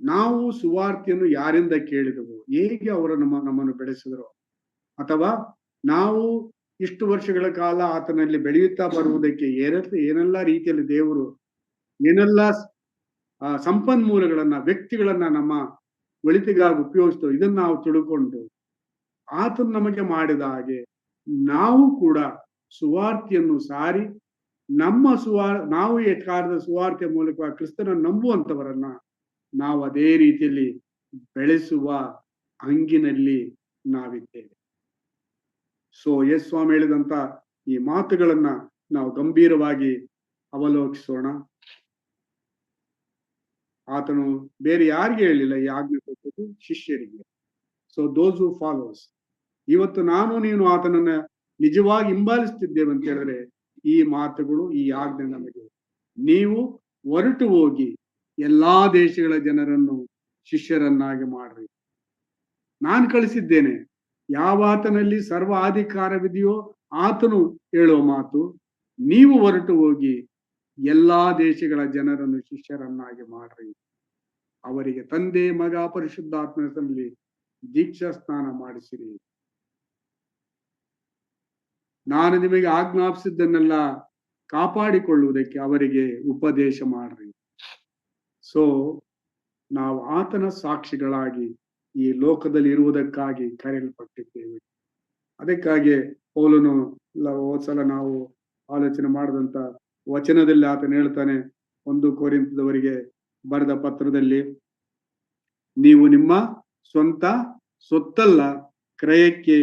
ನಾವು ಸುವಾರ್ತೆಯನ್ನು ಯಾರಿಂದ ಕೇಳಿದೆವು, ಹೇಗೆ ಅವರು ನಮ್ಮನ್ನು ಬೆಳೆಸಿದ್ರು, ಅಥವಾ ನಾವು ಇಷ್ಟು ವರ್ಷಗಳ ಕಾಲ ಆತನಲ್ಲಿ ಬೆಳೆಯುತ್ತಾ ಬರುವುದಕ್ಕೆ ಏನೆಲ್ಲ ರೀತಿಯಲ್ಲಿ ದೇವರು ಏನೆಲ್ಲ ಸಂಪನ್ಮೂಲಗಳನ್ನ, ವ್ಯಕ್ತಿಗಳನ್ನ ನಮ್ಮ ಒಳಿತಿಗಾಗಿ ಉಪಯೋಗಿಸ್ತೋ, ಇದನ್ನ ನಾವು ತಿಳ್ಕೊಂಡು ಆತನು ನಮಗೆ ಮಾಡಿದ ಹಾಗೆ ನಾವು ಕೂಡ ಸುವಾರ್ತೆಯನ್ನು ಸಾರಿ ನಾವು ಕಾರ್ಯದ ಸುವಾರ್ತೆಯ ಮೂಲಕ ಕ್ರಿಸ್ತನನ್ನು ನಂಬುವಂತವರನ್ನ ನಾವು ಅದೇ ರೀತಿಯಲ್ಲಿ ಬೆಳೆಸುವ ಹಂಗಿನಲ್ಲಿ ನಾವಿದ್ದೇವೆ. ಸೊ ಯೇಸುಸ್ವಾಮಿ ಹೇಳಿದಂತ ಈ ಮಾತುಗಳನ್ನ ನಾವು ಗಂಭೀರವಾಗಿ ಅವಲೋಕಿಸೋಣ. ಆತನು ಬೇರೆ ಯಾರಿಗೆ ಹೇಳಿಲ್ಲ, ಈ ಆಜ್ಞೆ ಕೊಟ್ಟದ್ದು ಶಿಷ್ಯರಿಗೆ. So those who follows. ಇವತ್ತು ನಾನು ನೀನು ಆತನನ್ನ ನಿಜವಾಗಿ ಹಿಂಬಾಲಿಸ್ತಿದ್ದೇವೆ ಅಂತ ಹೇಳಿದ್ರೆ ಈ ಮಾತುಗಳು, ಈ ಆಜ್ಞೆ ನಮಗೆ, ನೀವು ಹೊರಟು ಹೋಗಿ ಎಲ್ಲಾ ದೇಶಗಳ ಜನರನ್ನು ಶಿಷ್ಯರನ್ನಾಗಿ ಮಾಡ್ರಿ, ನಾನು ಕಳಿಸಿದ್ದೇನೆ. ಯಾವ ಆತನಲ್ಲಿ ಸರ್ವ ಅಧಿಕಾರವಿದೆಯೋ ಆತನು ಹೇಳೋ ಮಾತು, ನೀವು ಹೊರಟು ಹೋಗಿ ಎಲ್ಲಾ ದೇಶಗಳ ಜನರನ್ನು ಶಿಷ್ಯರನ್ನಾಗಿ ಮಾಡ್ರಿ, ಅವರಿಗೆ ತಂದೆ ಮಗ ಪರಿಶುದ್ಧಾತ್ಮನಲ್ಲಿ ದೀಕ್ಷಾ ಸ್ನಾನ ಮಾಡಿಸಿರಿ, ನಾನು ನಿಮಗೆ ಆಜ್ಞಾಪಿಸಿದ್ದನ್ನೆಲ್ಲ ಕಾಪಾಡಿಕೊಳ್ಳುವುದಕ್ಕೆ ಅವರಿಗೆ ಉಪದೇಶ ಮಾಡ್ರಿ. ಸೊ ನಾವು ಆತನ ಸಾಕ್ಷಿಗಳಾಗಿ ಈ ಲೋಕದಲ್ಲಿ ಇರುವುದಕ್ಕಾಗಿ ಕರೆಯಲ್ಪಟ್ಟಿದ್ದೇವೆ. ಅದಕ್ಕಾಗಿ ಪೌಲನು ಹೋದ್ಸಲ ನಾವು ಆಲೋಚನೆ ಮಾಡಿದಂತ ವಚನದಲ್ಲಿ ಆತನು ಹೇಳ್ತಾನೆ, 1 ಕೊರಿಂಥದವರಿಗೆ ಬರೆದ ಪತ್ರದಲ್ಲಿ, ನೀವು ನಿಮ್ಮ ಸ್ವಂತ ಸೊತ್ತಲ್ಲ, ಕ್ರಯಕ್ಕೆ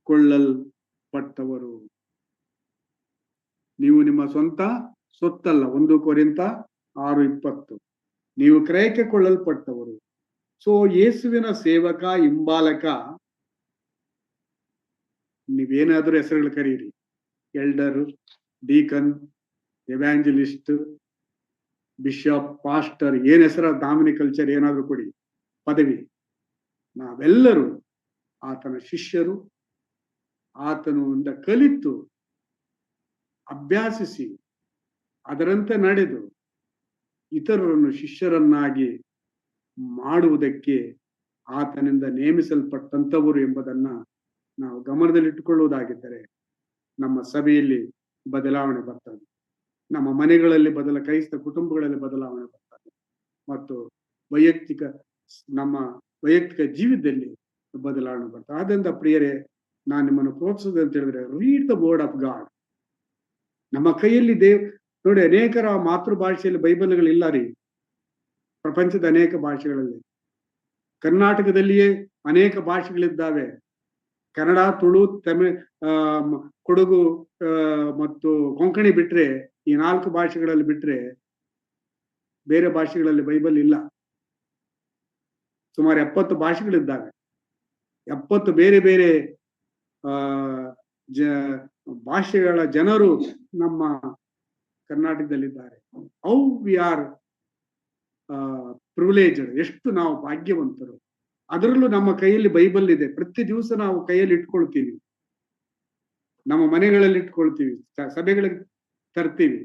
ಕೊಳ್ಳಲ್ಪಟ್ಟವರು. ನೀವು ನಿಮ್ಮ ಸ್ವಂತ ಸೊತ್ತಲ್ಲ, 1 ಕೊರಿಂಥ 6:20. ನೀವು ಕ್ರಯಕ್ಕೆ ಕೊಳ್ಳಲ್ಪಟ್ಟವರು. ಸೊ ಯೇಸುವಿನ ಸೇವಕ, ಹಿಂಬಾಲಕ, ನೀವೇನಾದ್ರೂ ಹೆಸರುಗಳು ಕರೀರಿ, ಎಲ್ಡರ್, ಡೀಕನ್, ಎವ್ಯಾಂಜಲಿಸ್ಟ್, ಬಿಷಪ್, ಪಾಸ್ಟರ್, ಏನ್ ಹೆಸರ ದಾಮಿನಿ ಕಲ್ಚರ್ ಏನಾದ್ರೂ ಕೊಡಿ ಪದವಿ, ನಾವೆಲ್ಲರೂ ಆತನ ಶಿಷ್ಯರು. ಆತನಿಂದ ಕಲಿತು ಅಭ್ಯಾಸಿಸಿ ಅದರಂತೆ ನಡೆದು ಇತರರನ್ನು ಶಿಷ್ಯರನ್ನಾಗಿ ಮಾಡುವುದಕ್ಕೆ ಆತನಿಂದ ನೇಮಿಸಲ್ಪಟ್ಟಂತವರು ಎಂಬುದನ್ನ ನಾವು ಗಮನದಲ್ಲಿಟ್ಟುಕೊಳ್ಳುವುದಾಗಿದ್ದರೆ ನಮ್ಮ ಸಭೆಯಲ್ಲಿ ಬದಲಾವಣೆ ಬರ್ತದೆ, ನಮ್ಮ ಮನೆಗಳಲ್ಲಿ ಕ್ರೈಸ್ತ ಕುಟುಂಬಗಳಲ್ಲಿ ಬದಲಾವಣೆ ಬರ್ತದೆ, ಮತ್ತು ನಮ್ಮ ವೈಯಕ್ತಿಕ ಜೀವಿತದಲ್ಲಿ ಬದಲಾವಣೆ ಬರ್ತದೆ. ಆದ್ದರಿಂದ ಪ್ರಿಯರೇ, ನಾನು ನಿಮ್ಮನ್ನು ಪ್ರೋತ್ಸಾಹ ಅಂತ ಹೇಳಿದ್ರೆ, read the word of god. ನಮ್ಮ ಕೈಯಲ್ಲಿ ನೋಡಿ, ಅನೇಕರ ಮಾತೃಭಾಷೆಯಲ್ಲಿ ಬೈಬಲ್ಗಳಿಲ್ಲ ರೀ, ಪ್ರಪಂಚದ ಅನೇಕ ಭಾಷೆಗಳಲ್ಲಿ. ಕರ್ನಾಟಕದಲ್ಲಿಯೇ ಅನೇಕ ಭಾಷೆಗಳಿದ್ದಾವೆ. ಕನ್ನಡ, ತುಳು, ತಮಿಳ್, ಕೊಡಗು ಮತ್ತು ಕೊಂಕಣಿ ಬಿಟ್ರೆ, ಈ 4 ಭಾಷೆಗಳಲ್ಲಿ ಬಿಟ್ರೆ ಬೇರೆ ಭಾಷೆಗಳಲ್ಲಿ ಬೈಬಲ್ ಇಲ್ಲ. ಸುಮಾರು 70 ಭಾಷೆಗಳಿದ್ದಾವೆ. 70 ಬೇರೆ ಬೇರೆ ಭಾಷೆಗಳ ಜನರು ನಮ್ಮ ಕರ್ನಾಟಕದಲ್ಲಿದ್ದಾರೆ. ಹೌ ವಿ ಆರ್ ಪ್ರಿವಿಲೇಜ್ಡ್, ಎಷ್ಟು ನಾವು ಭಾಗ್ಯವಂತರು. ಅದರಲ್ಲೂ ನಮ್ಮ ಕೈಯಲ್ಲಿ ಬೈಬಲ್ ಇದೆ. ಪ್ರತಿ ದಿವಸ ನಾವು ಕೈಯಲ್ಲಿ ಇಟ್ಕೊಳ್ತೀವಿ, ನಮ್ಮ ಮನೆಗಳಲ್ಲಿ ಇಟ್ಕೊಳ್ತೀವಿ, ಸಭೆಗಳಿಗೆ ತರ್ತೀವಿ.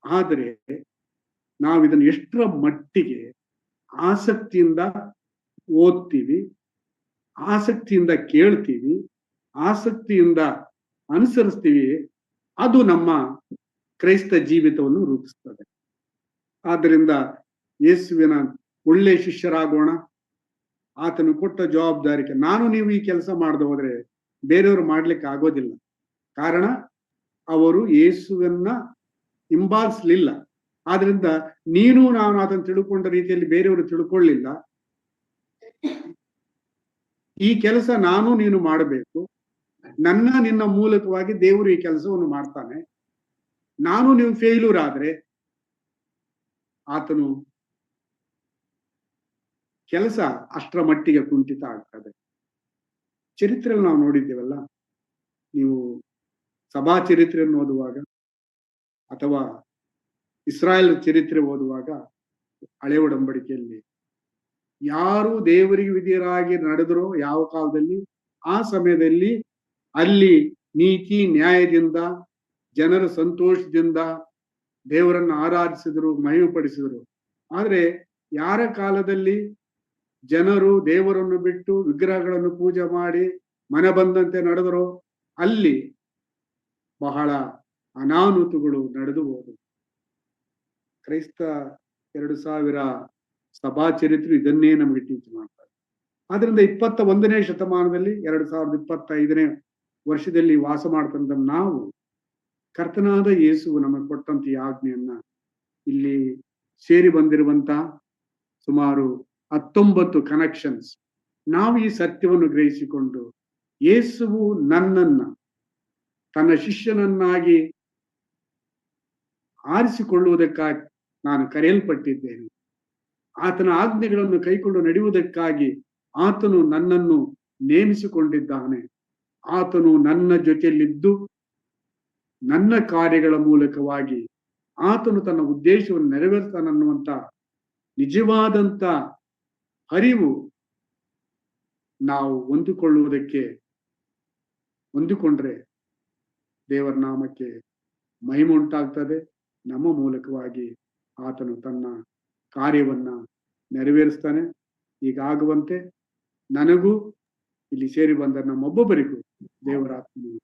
ಆದರೆ ನಾವು ಇದನ್ನು ಎಷ್ಟರ ಮಟ್ಟಿಗೆ ಆಸಕ್ತಿಯಿಂದ ಓದ್ತೀವಿ, ಆಸಕ್ತಿಯಿಂದ ಕೇಳ್ತೀವಿ, ಆಸಕ್ತಿಯಿಂದ ಅನುಸರಿಸ್ತೀವಿ, ಅದು ನಮ್ಮ ಕ್ರೈಸ್ತ ಜೀವಿತವನ್ನು ರೂಪಿಸ್ತದೆ. ಆದ್ದರಿಂದ ಯೇಸುವಿನ ಒಳ್ಳೆ ಶಿಷ್ಯರಾಗೋಣ. ಆತನು ಕೊಟ್ಟ ಜವಾಬ್ದಾರಿಕೆ ನೀವು ಈ ಕೆಲಸ ಮಾಡದೆ ಹೋದ್ರೆ ಬೇರೆಯವರು ಮಾಡ್ಲಿಕ್ಕೆ ಆಗೋದಿಲ್ಲ. ಕಾರಣ ಅವರು ಯೇಸುವನ್ನ ಹಿಂಬಾಲಿಸ್ಲಿಲ್ಲ. ಆದ್ರಿಂದ ನಾನು ಅದನ್ನು ತಿಳ್ಕೊಂಡ ರೀತಿಯಲ್ಲಿ ಬೇರೆಯವರು ತಿಳ್ಕೊಳ್ಳಿಲ್ಲ. ಈ ಕೆಲಸ ನೀನು ಮಾಡಬೇಕು. ನಿನ್ನ ಮೂಲಕವಾಗಿ ದೇವರು ಈ ಕೆಲಸವನ್ನು ಮಾಡ್ತಾನೆ. ನೀವು ಫೇಲ್ಯೂರ್ ಆದ್ರೆ ಆತನು ಕೆಲಸ ಅಷ್ಟರ ಮಟ್ಟಿಗೆ ಕುಂಠಿತ ಆಗ್ತದೆ. ಚರಿತ್ರೆಯಲ್ಲಿ ನಾವು ನೋಡಿದ್ದೇವಲ್ಲ, ನೀವು ಸಭಾ ಚರಿತ್ರೆಯನ್ನು ಓದುವಾಗ ಅಥವಾ ಇಸ್ರಾಯೇಲ್ ಚರಿತ್ರೆ ಓದುವಾಗ, ಹಳೆ ಒಡಂಬಡಿಕೆಯಲ್ಲಿ ಯಾರು ದೇವರಿಗೆ ವಿಧೇಯರಾಗಿ ನಡೆದರೋ ಯಾವ ಕಾಲದಲ್ಲಿ, ಆ ಸಮಯದಲ್ಲಿ ಅಲ್ಲಿ ನೀತಿ ನ್ಯಾಯದಿಂದ ಜನರ ಸಂತೋಷದಿಂದ ದೇವರನ್ನು ಆರಾಧಿಸಿದರು, ಮಹಿಮೆಪಡಿಸಿದರು. ಆದ್ರೆ ಯಾರ ಕಾಲದಲ್ಲಿ ಜನರು ದೇವರನ್ನು ಬಿಟ್ಟು ವಿಗ್ರಹಗಳನ್ನು ಪೂಜೆ ಮಾಡಿ ಮನೆ ಬಂದಂತೆ ನಡೆದರೋ ಅಲ್ಲಿ ಬಹಳ ಅನಾಹುತಗಳು ನಡೆದು ಹೋದವು. ಕ್ರೈಸ್ತ 2000 ಸಭಾ ಚರಿತ್ರೆ ಇದನ್ನೇ ನಮಗೆ ಟೀಚ್ ಮಾಡ್ತಾರೆ. ಆದ್ರಿಂದ 21ನೇ ಶತಮಾನದಲ್ಲಿ 2025ನೇ ವರ್ಷದಲ್ಲಿ ವಾಸ ಮಾಡ್ತಂತ ನಾವು ಕರ್ತನಾದ ಯೇಸು ನಮಗೆ ಕೊಟ್ಟಂತ ಈ ಆಜ್ಞೆಯನ್ನ ಇಲ್ಲಿ ಸೇರಿ ಬಂದಿರುವಂತ ಸುಮಾರು 19 ಕನೆಕ್ಷನ್ಸ್, ನಾವು ಈ ಸತ್ಯವನ್ನು ಗ್ರಹಿಸಿಕೊಂಡು ಯೇಸುವು ನನ್ನನ್ನ ತನ್ನ ಶಿಷ್ಯನನ್ನಾಗಿ ಆರಿಸಿಕೊಳ್ಳುವುದಕ್ಕಾಗಿ ನಾನು ಕರೆಯಲ್ಪಟ್ಟಿದ್ದೇನೆ, ಆತನ ಆಜ್ಞೆಗಳನ್ನು ಕೈಕೊಂಡು ನಡೆಯುವುದಕ್ಕಾಗಿ ಆತನು ನನ್ನನ್ನು ನೇಮಿಸಿಕೊಂಡಿದ್ದಾನೆ, ಆತನು ನನ್ನ ಜೊತೆಯಲ್ಲಿದ್ದು ನನ್ನ ಕಾರ್ಯಗಳ ಮೂಲಕವಾಗಿ ಆತನು ತನ್ನ ಉದ್ದೇಶವನ್ನು ನೆರವೇರ್ತಾನನ್ನುವಂತ ನಿಜವಾದಂತ ಅರಿವು ನಾವು ಹೊಂದಿಕೊಂಡ್ರೆ ದೇವರ ನಾಮಕ್ಕೆ ಮಹಿಮೆ ಉಂಟಾಗ್ತದೆ. ನಮ್ಮ ಮೂಲಕವಾಗಿ ಆತನು ತನ್ನ ಕಾರ್ಯವನ್ನ ನೆರವೇರಿಸ್ತಾನೆ. ಹೀಗಾಗುವಂತೆ ನನಗೂ ಇಲ್ಲಿ ಸೇರಿ ಬಂದ ನಮ್ಮೊಬ್ಬೊಬ್ಬರಿಗೂ ದೇವರ ಆತ್ಮನು